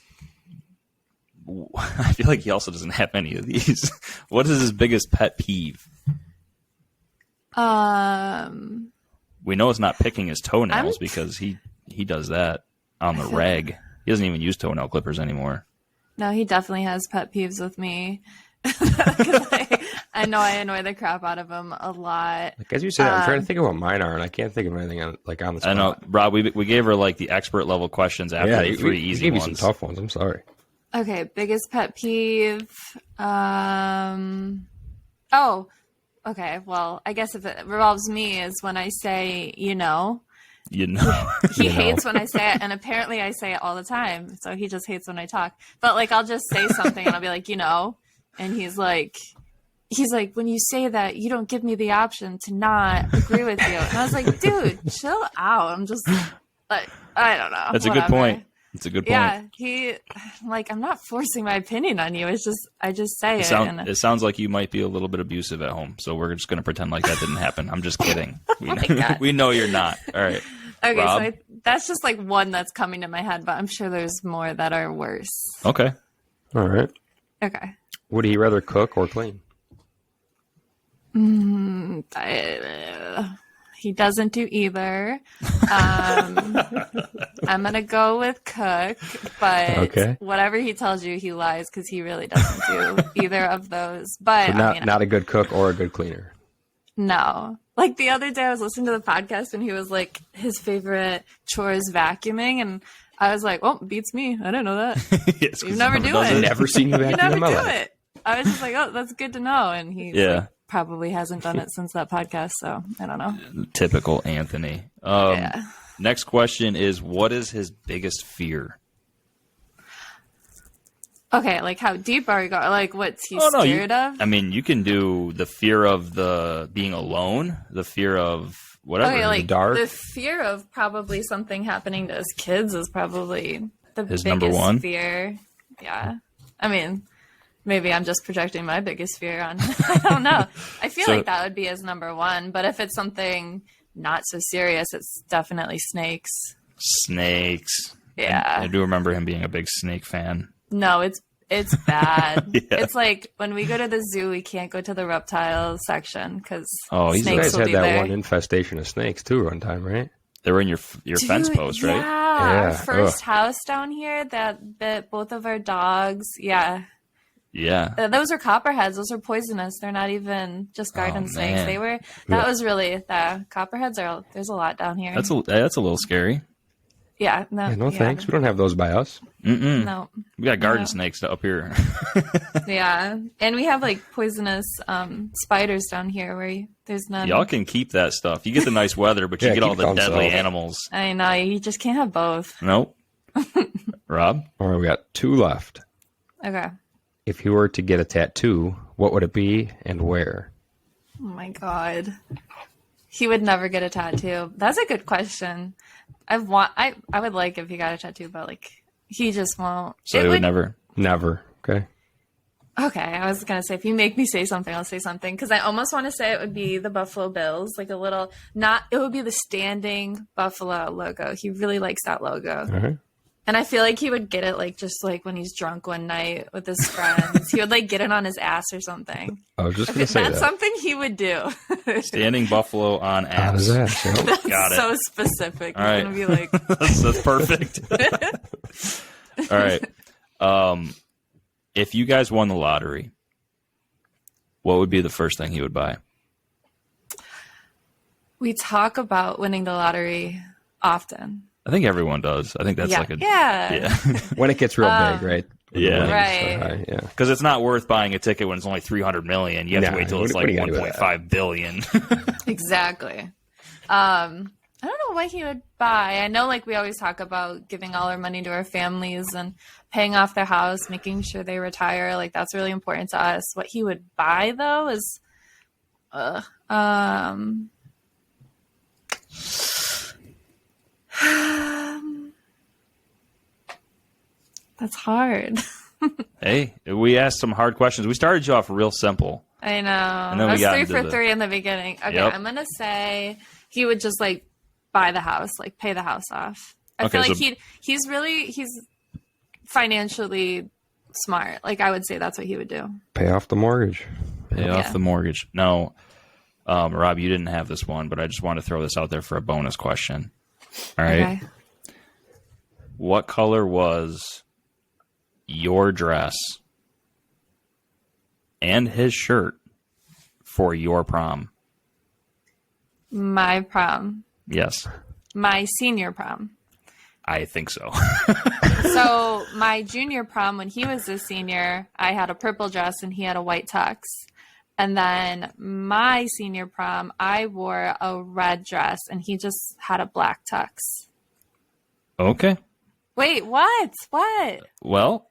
I feel like he also doesn't have any of these. What is his biggest pet peeve? We know it's not picking his toenails because he does that on the reg. He doesn't even use toenail clippers anymore. No, he definitely has pet peeves with me. I know I annoy the crap out of him a lot. Like as you said, I'm trying to think of what mine are, and I can't think of anything on the spot. I know, Rob. We gave her like the expert level questions after the three easy gave ones. you some tough ones. I'm sorry. Okay, biggest pet peeve. Okay. Well, I guess if it revolves me is when I say, You know. he hates when I say it, and apparently I say it all the time. So he just hates when I talk. But like, I'll just say something, and I'll be like, and he's like, when you say that, you don't give me the option to not agree with you. And I was like, dude, chill out. I'm just like, I don't know. That's a good point. It's a good point. Yeah, I'm not forcing my opinion on you. It's just, I just say it. It sounds like you might be a little bit abusive at home, so we're just going to pretend like that didn't happen. I'm just kidding. We know you're not. All right. Okay, Rob? so that's just like one that's coming to my head, but I'm sure there's more that are worse. Okay. All right. Okay. Would he rather cook or clean? He doesn't do either. I'm gonna go with cook, but whatever he tells you, he lies because he really doesn't do either of those. But So not a good cook or a good cleaner. No. Like the other day I was listening to the podcast and he was like his favorite chore is vacuuming, and I was like, "Oh, beats me. I didn't know that. Yes, You never do I've it. never seen you You vacuum never in my do life. it." I was just like, "Oh, that's good to know." And he probably hasn't done it since that podcast, so I don't know. Typical Anthony. Next question is, what is his biggest fear? Okay, like how deep are we going? Like what's he scared of? I mean, you can do the fear of the being alone, the fear of whatever. Okay, the like dark. the fear of probably something happening to his kids is probably the His biggest number one? fear. Yeah. I mean, maybe I'm just projecting my biggest fear on. I don't know. I feel So- like that would be his number one, but if it's something not so serious, it's definitely snakes. Snakes. Yeah. I do remember him being a big snake fan. No, it's bad. Yeah. It's like when we go to the zoo, we can't go to the reptile section because Oh, he's You snakes guys will had be that there. one infestation of snakes too one time, right? They were in your fence post, right? Yeah, our Yeah, first ugh. house down here that bit both of our dogs. Yeah, Yeah. those are copperheads. Those are poisonous. They're not even just garden Oh, snakes. man. They were. That was really the copperheads are. There's a lot down here. That's a little scary. yeah. No, Yeah, no thanks. We don't have those by us. Mm-mm. No. We got garden No. snakes up here. Yeah, and we have like poisonous spiders down here where there's none. Y'all can keep that stuff. You get the nice weather, but you Yeah, get all keep the it deadly yourself. animals. I know you just can't have both. Nope. Rob? All right, we got 2 left. Okay. If you were to get a tattoo, what would it be and where? Oh my god. He would never get a tattoo. That's a good question. I would like if he got a tattoo, but like he just won't. So It they would never. Never. Okay. Okay, I was gonna say if you make me say something, I'll say something because I almost want to say it would be the Buffalo Bills, like a little. Not it would be the standing Buffalo logo. He really likes that logo, All right. and I feel like he would get it like just like when he's drunk one night with his friends. He would like get it on his ass or something. I was just Okay, going to say that's that. something he would do. Standing buffalo on How does ass. that? That's Got it. so specific. All He's right. gonna be like. That's perfect. All right. If you guys won the lottery, what would be the first thing he would buy? We talk about winning the lottery often. I think everyone does. I think that's yeah. like a yeah. When it gets real big, right? When the yeah. winnings are Right. high, yeah. Because it's not worth buying a ticket when it's only 300 million. You have to Nah, wait till what- it's what like do you gotta do with 1.5 billion. Exactly. I don't know what he would buy. I know like we always talk about giving all our money to our families and paying off their house, making sure they retire. Like that's really important to us. What he would buy though is that's hard. Hey, we asked some hard questions. We started you off real simple. I know. then we I was got 3 into for the- 3 in the beginning. Okay, Yep. I'm gonna say he would just like buy the house, like pay the house off. I Okay, feel like so- he's financially smart. Like I would say that's what he would do. Pay off the mortgage. Pay Yeah. off the mortgage. No, Rob, you didn't have this one, but I just want to throw this out there for a bonus question. All right. Okay. What color was your dress and his shirt for your prom? My prom. Yes, My senior prom. I think so. So my junior prom, when he was a senior, I had a purple dress and he had a white tux. And then my senior prom, I wore a red dress and he just had a black tux. Okay. Wait, what? What? Well,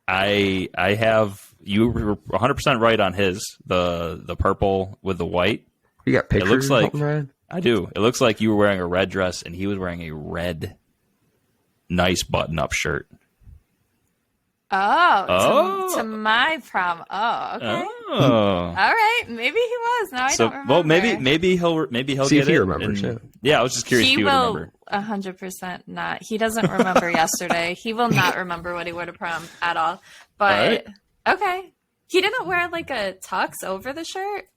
I have you were 100% right on his the purple with the white. You got pictures? looks or like- something, Ryan? I do. It looks like you were wearing a red dress and he was wearing a red, nice button-up shirt. Oh, to my prom. Oh, okay. Oh. All right, maybe he was. Now I So don't remember. well, maybe he'll See get if he it. remembers, and- yeah, I was just curious if He he would will remember. 100% not. He doesn't remember yesterday. He will not remember what he wore to prom at all. But okay, he didn't wear like a tux over the shirt.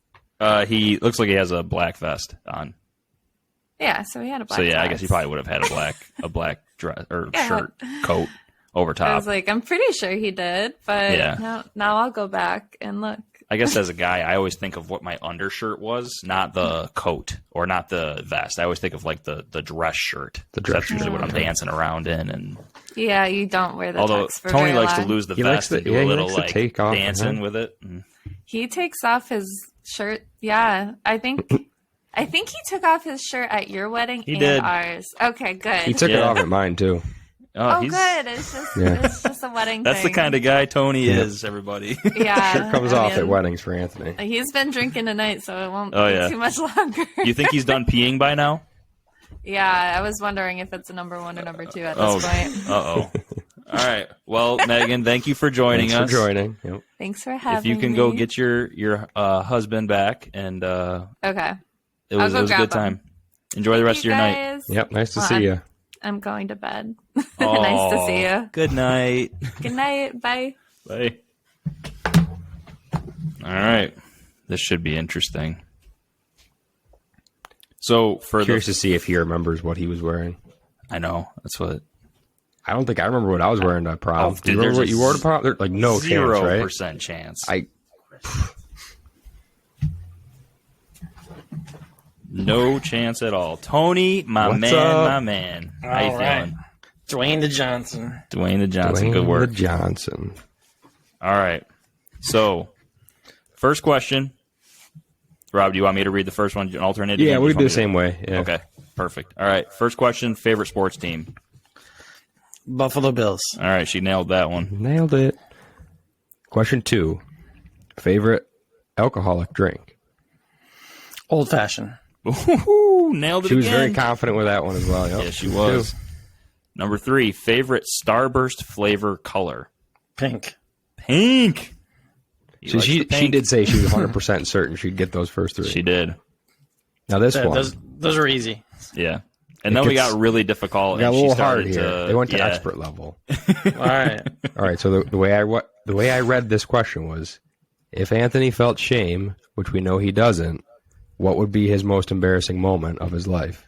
He looks like he has a black vest on. Yeah, so he had a black. So yeah, I tux. guess he probably would have had a black dress or Yeah. shirt, coat over I top. was like, I'm pretty sure he did, but Yeah. now I'll go back and look. I guess as a guy, I always think of what my undershirt was, not the coat or not the vest. I always think of like the dress shirt. The dress That's usually shirt. what I'm dancing around in. And Yeah, you don't wear the although tux for Tony very likes to long. lose the He vest likes to- and do yeah, a he little likes to like take off, dancing huh? with it. He takes off his shirt. Yeah, I think he took off his shirt at your wedding He and did. ours. Okay, good. He took it Yeah. off at mine, too. Oh, he's, good. It's just a wedding That's thing. the kind of guy Tony is, everybody. Yeah. Sure comes off at weddings for Anthony. He's been drinking tonight, so it won't Oh, be yeah. too much longer. You think he's done peeing by now? Yeah, I was wondering if it's a number 1 or number 2 at this point. Uh-oh. All right. Well, Megan, thank you for joining Thanks us. for joining. Yep. Thanks for having If you can me. go get your husband back, and Okay. it was a good time. Enjoy the rest of your night. guys. Yep. Nice to Well, see you. I'm going to bed. Oh, Nice to see you. Good night. Good night. Bye. Bye. All right. This should be interesting. So for Curious to see if he remembers what he was wearing. I know that's what. I don't think I remember what I was wearing to prom. Oh, Do you dude, remember what there's you wore to prom? Like no chance, right? 0% chance. No chance at all. Tony, my What's man, up? my man. How you All right. feeling? Dwayne the Johnson. Dwayne the Johnson. Dwayne Good work. the Johnson. All right. So, first question. Rob, do you want me to read the first one? An alternate? Yeah, we do the same way. Yeah. Okay, perfect. All right. First question. Favorite sports team? Buffalo Bills. All right. She nailed that one. Nailed it. Question 2. Favorite alcoholic drink? Old fashioned. Ooh, nailed it She was again. very confident with that one as well. Yep. Yeah, she was. Number 3. Favorite Starburst flavor color? Pink. Pink. He So likes she the pink. did say she was 100% certain she'd get those first 3. She did. Now this one. Those are easy. Yeah. And then we gets- got really difficult. got a and little she started hard here. to, They went to yeah. expert level. All right. All right. So the way I read this question was, if Anthony felt shame, which we know he doesn't, what would be his most embarrassing moment of his life?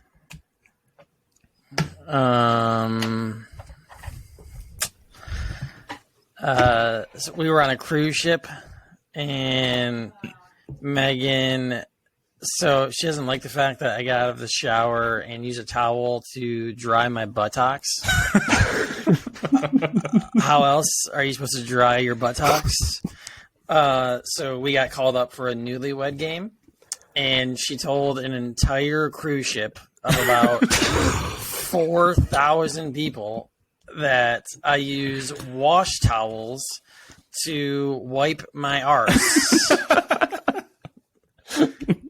So we were on a cruise ship, and Megan, so she doesn't like the fact that I got out of the shower and used a towel to dry my buttocks. How else are you supposed to dry your buttocks? So we got called up for a newlywed game, and she told an entire cruise ship of about 4,000 people that I use wash towels to wipe my arse.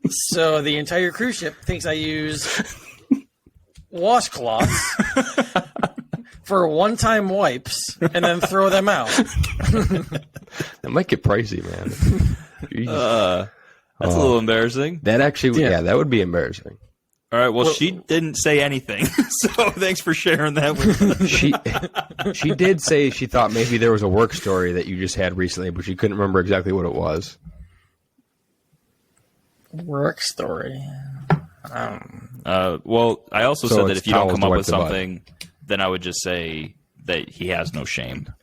So the entire cruise ship thinks I use washcloths for one-time wipes and then throw them out. That might get pricey, man. Jeez. That's a little embarrassing. That actually, Yeah. yeah, that would be embarrassing. All right. Well, she didn't say anything. So thanks for sharing that with us. She did say she thought maybe there was a work story that you just had recently, but she couldn't remember exactly what it was. Work story. Well, I also So said that it's if you don't towels come to up wipe with the butt. something, then I would just say that he has no shame.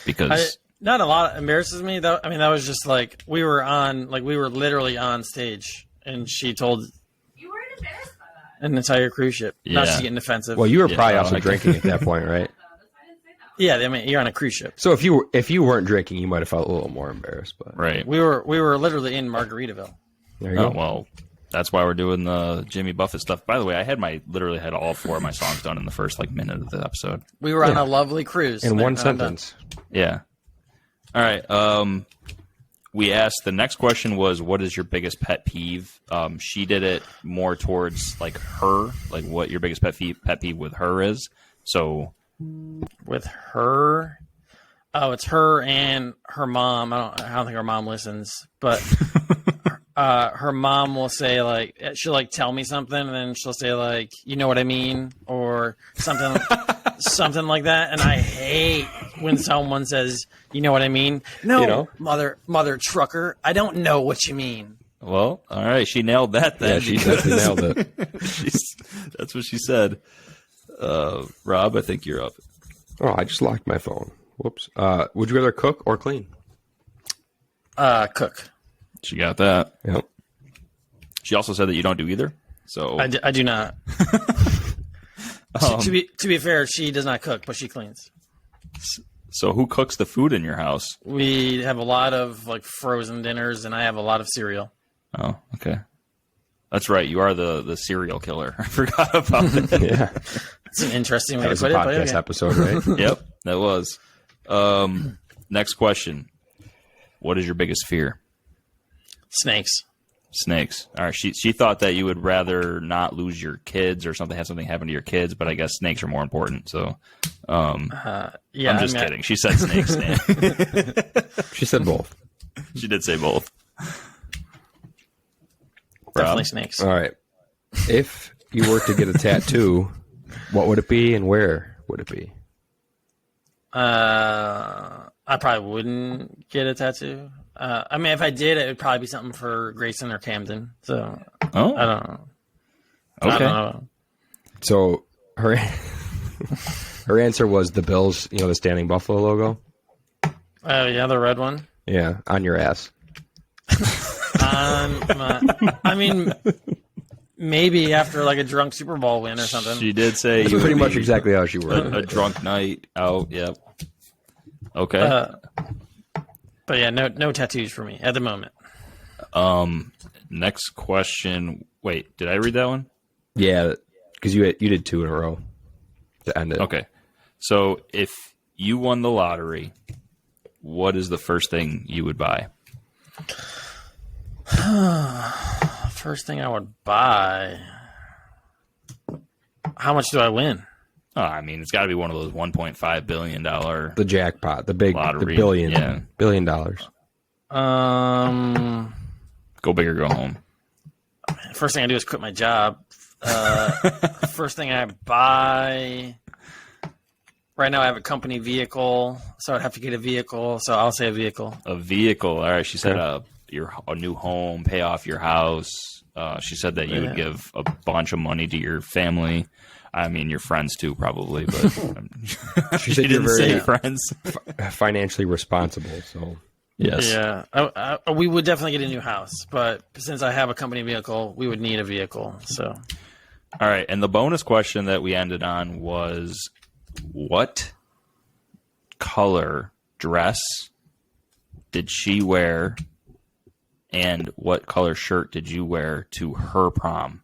Because Not a lot embarrasses me though. I mean, that was just like we were literally on stage, and she told You weren't embarrassed by that. an entire cruise ship. Not Yeah. to get offensive. Well, you were Yeah, probably no, also I drinking at that point, right? yeah, I mean, you're on a cruise ship. So if you weren't drinking, you might have felt a little more embarrassed. But right. We were literally in Margaritaville. there you Oh, go. well, that's why we're doing the Jimmy Buffett stuff. By the way, I literally had all 4 of my songs done in the first minute of the episode. We were on a lovely cruise. In There, one I'm done. sentence. Yeah. All right. We asked, the next question was, what is your biggest pet peeve? She did it more towards her, what your biggest pet peeve with her is. So With her, it's her and her mom. I don't think her mom listens, but her mom will say she'll tell me something, and then she'll say you know what I mean, or something. Something like that, and I hate when someone says, "You know what I mean?" No, mother trucker, I don't know what you mean. well, all right, she nailed that then. Yeah, she definitely nailed it. That's what she said. Rob, I think you're up. Oh, I just locked my phone. Whoops. Would you rather cook or clean? Cook. She got that. Yep. She also said that you don't do either. So I do not. To be fair, she does not cook, but she cleans. So who cooks the food in your house? We have a lot of frozen dinners, and I have a lot of cereal. Oh, okay. That's right. You are the serial killer. I forgot about it. Yeah. It's an interesting way That to was put a it. But podcast okay. episode, right? Yep, that was. Next question. What is your biggest fear? Snakes. Snakes. All right. She thought that you would rather not lose your kids or have something happen to your kids, but I guess snakes are more important. So, Yeah, I'm just kidding. She said snakes. Dan. She said both. She did say both. Definitely Rob? snakes. All right. If you were to get a tattoo, what would it be and where would it be? I probably wouldn't get a tattoo. I mean, if I did, it would probably be something for Grayson or Camden. So Oh, I don't know. okay. I don't know. So her her answer was the Bills, the standing buffalo logo. Oh yeah, the red one. Yeah, on your ass. I mean, maybe after like a drunk Super Bowl win or something. She did say That's you pretty would much be exactly how she worded a it. drunk night out. Yep. Okay. But yeah, no tattoos for me at the moment. Next question. Wait, did I read that one? Yeah, because you did 2 in a row to end it. Okay. So if you won the lottery, what is the first thing you would buy? First thing I would buy. How much do I win? Oh, I mean, it's got to be one of those $1.5 billion. The jackpot, the big, Lottery, the billion, yeah. $1 billion. Go big or go home. First thing I do is quit my job. First thing I buy. Right now I have a company vehicle, so I'd have to get a vehicle. So I'll say a vehicle. A vehicle. All right. She said a new home, pay off your house. She said that you would give a bunch of money to your family. I mean, your friends too, probably. But She said you're didn't say very friends. financially responsible. So Yes. Yeah, we would definitely get a new house, but since I have a company vehicle, we would need a vehicle. So, All right. And the bonus question that we ended on was, what color dress did she wear, and what color shirt did you wear to her prom?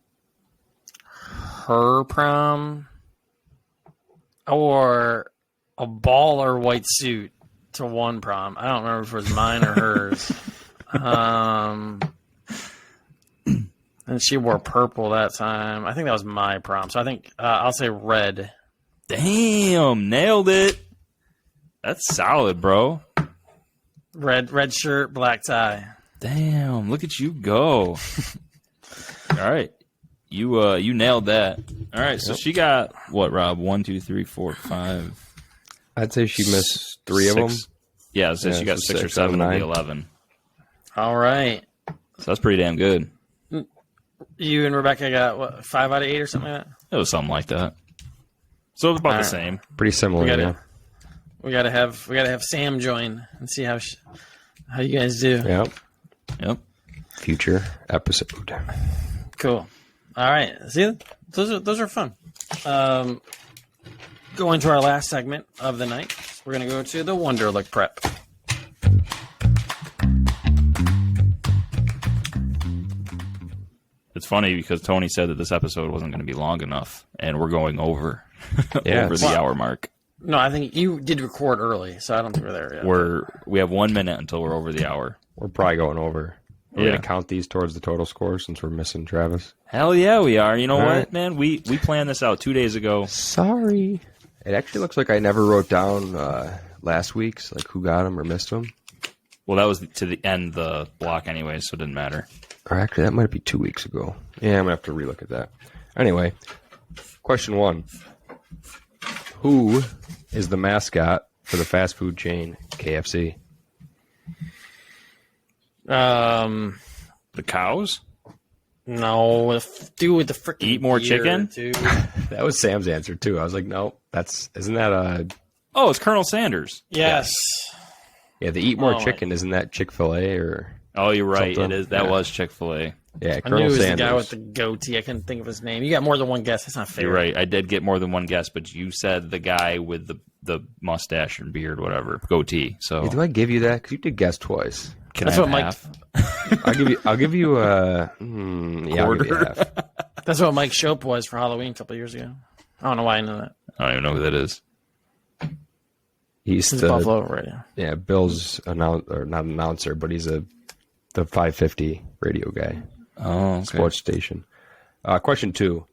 her prom, I wore a baller white suit to one prom. I don't remember if it was mine or hers. And she wore purple that time. I think that was my prom. So I think I'll say red. Damn, nailed it. That's solid, bro. Red shirt, black tie. Damn, look at you go. All right. You nailed that. All right, so she got what, Rob? 1, 2, 3, 4, 5. I'd say she missed 3 of them. Yeah, so she got so 6 or 6, 7 of the 9. 11. All right. So that's pretty damn good. You and Rebecca got what, 5 out of 8 or something like that? It was something like that. So it's about the All right. same. Pretty similar. We gotta have Sam join and see how you guys do. Yeah. Yep. Future episode. Cool. All right. See, those are fun. Going to our last segment of the night. We're gonna go to the Wonderlick prep. It's funny because Tony said that this episode wasn't going to be long enough, and we're going over Yeah. over the hour mark. No, I think you did record early, so I don't think we're there yet. We have 1 minute until we're over the hour. We're probably going over. We're Yeah. going to count these towards the total score since we're missing Travis. Hell yeah, we are. You know All what, right. man? We planned this out 2 days ago. Sorry. It actually looks like I never wrote down last week's, like who got them or missed them. Well, that was to the end the block anyway, so it didn't matter. Or actually, that might be 2 weeks ago. Yeah, I'm going to have to relook at that. Anyway, question 1. Who is the mascot for the fast food chain KFC? The cows? No, dude with the freaking Eat more beard, chicken? dude. That was Sam's answer, too. I was like, no, isn't that Oh, it's Colonel Sanders. Yes. yeah, the Eat More Oh, Chicken, isn't that Chick-fil-A or? Oh, you're right. Something. It is. That Yeah. was Chick-fil-A. Yeah, I knew it Colonel was Sanders. the guy with the goatee. I couldn't think of his name. You got more than one guess. That's not fair. You're right. I did get more than one guess, but you said the guy with the mustache and beard, whatever, goatee. So Yeah, do I give you that? Because you did guess twice. can That's I what have Mike. half? I'll give you a yeah, I'll give you half. That's what Mike Shope was for Halloween a couple years ago. I don't know why I know that. I don't even know who that is. He's He's the Buffalo radio. yeah Bill's or not announcer, but he's the 550 radio guy, Oh, okay. sports station. Question 2: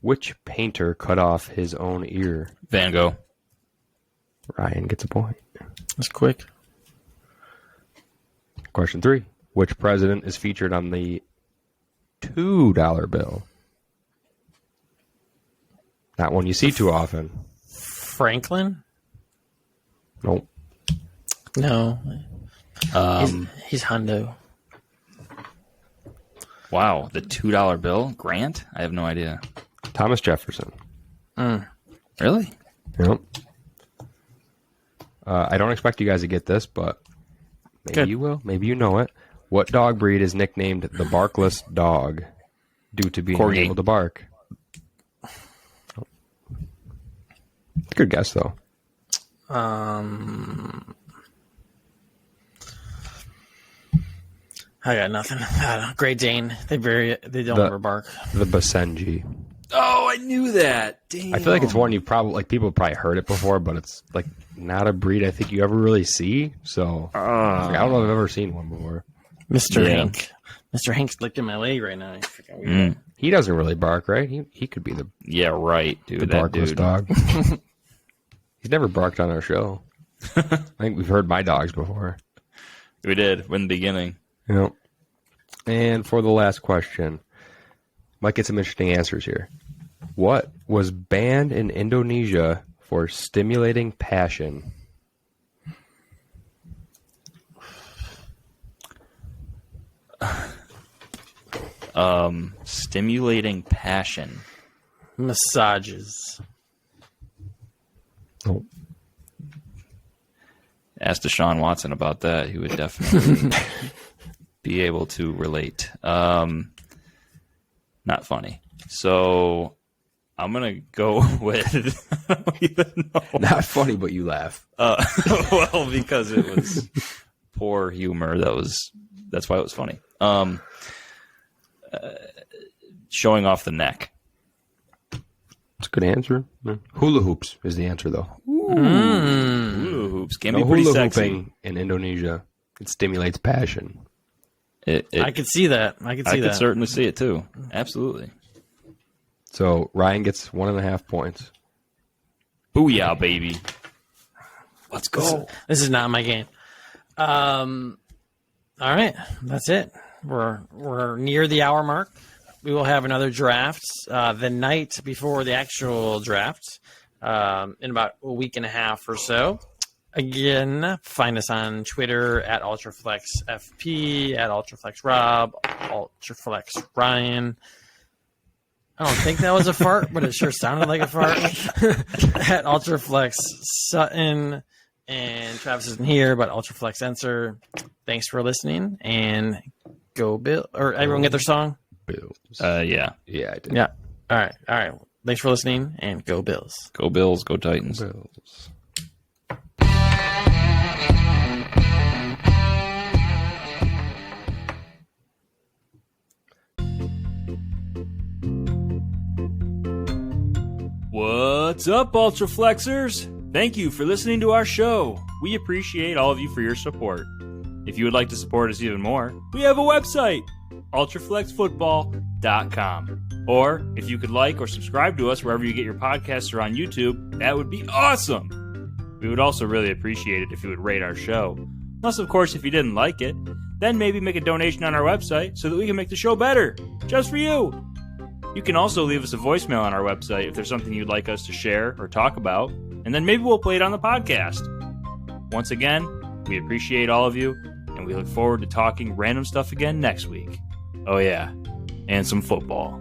which painter cut off his own ear? Van Gogh. Ryan gets a point. That's quick. Question 3: which president is featured on the $2 bill? Not one you see too often. Franklin? Nope. No. He's Hundo. Wow, the $2 bill. Grant? I have no idea. Thomas Jefferson. Really? Yep. I don't expect you guys to get this, but maybe Good. you will. Maybe you know it. What dog breed is nicknamed the barkless dog due to being Corgi. unable to bark? Good guess, though. I got nothing. I don't know. Great Dane. They don't ever bark. The Basenji. Oh, I knew that. Damn. I feel like it's one you probably people have probably heard it before, but it's like not a breed I think you ever really see. So I don't know if I've ever seen one before. Mr. Yeah. Hank. Mr. Hank's licking my leg right now. He's freaking weird. He doesn't really bark, right? He could be the Yeah, right, dude. That barkless dude. dog. He's never barked on our show. I think we've heard my dogs before. We did in the beginning. Yep. And for the last question, might get some interesting answers here. What was banned in Indonesia for stimulating passion? Stimulating passion. Massages. Oh, Ask Deshaun Watson about that. He would definitely be able to relate. Not funny. So I'm going to go with... I don't even know. not funny, but you laugh. Well, because it was poor humor. That's why it was funny. Showing off the neck. That's a good answer. Hula hoops is the answer, though. Hula hoops can No be pretty hula sexy. hooping in Indonesia. It stimulates passion. I could see that. I could see I that. could certainly see it too. Absolutely. So Ryan gets 1.5 points. Booyah, baby. Let's go. This is not my game. All right, that's it. We're near the hour mark. We will have another draft the night before the actual draft in about a week and a half or so. Again, find us on Twitter at UltraflexFP, at UltraflexRob, UltraflexRyan. I don't think that was a fart, but it sure sounded like a fart. At Ultraflex Sutton, and Travis isn't here, but Ultraflex Sensor. Thanks for listening, and go Bill. Or everyone get their song? Bills. Yeah. Yeah, I did. Yeah. All right. Thanks for listening, and go Bills. Go Bills. Go Titans. Bills. What's up, Ultraflexers? Thank you for listening to our show. We appreciate all of you for your support. If you would like to support us even more, we have a website, ultraflexfootball.com. Or if you could like or subscribe to us wherever you get your podcasts or on YouTube, that would be awesome. We would also really appreciate it if you would rate our show. Plus, of course, if you didn't like it, then maybe make a donation on our website so that we can make the show better, just for you. You can also leave us a voicemail on our website if there's something you'd like us to share or talk about, and then maybe we'll play it on the podcast. Once again, we appreciate all of you, and we look forward to talking random stuff again next week. Oh yeah, and some football.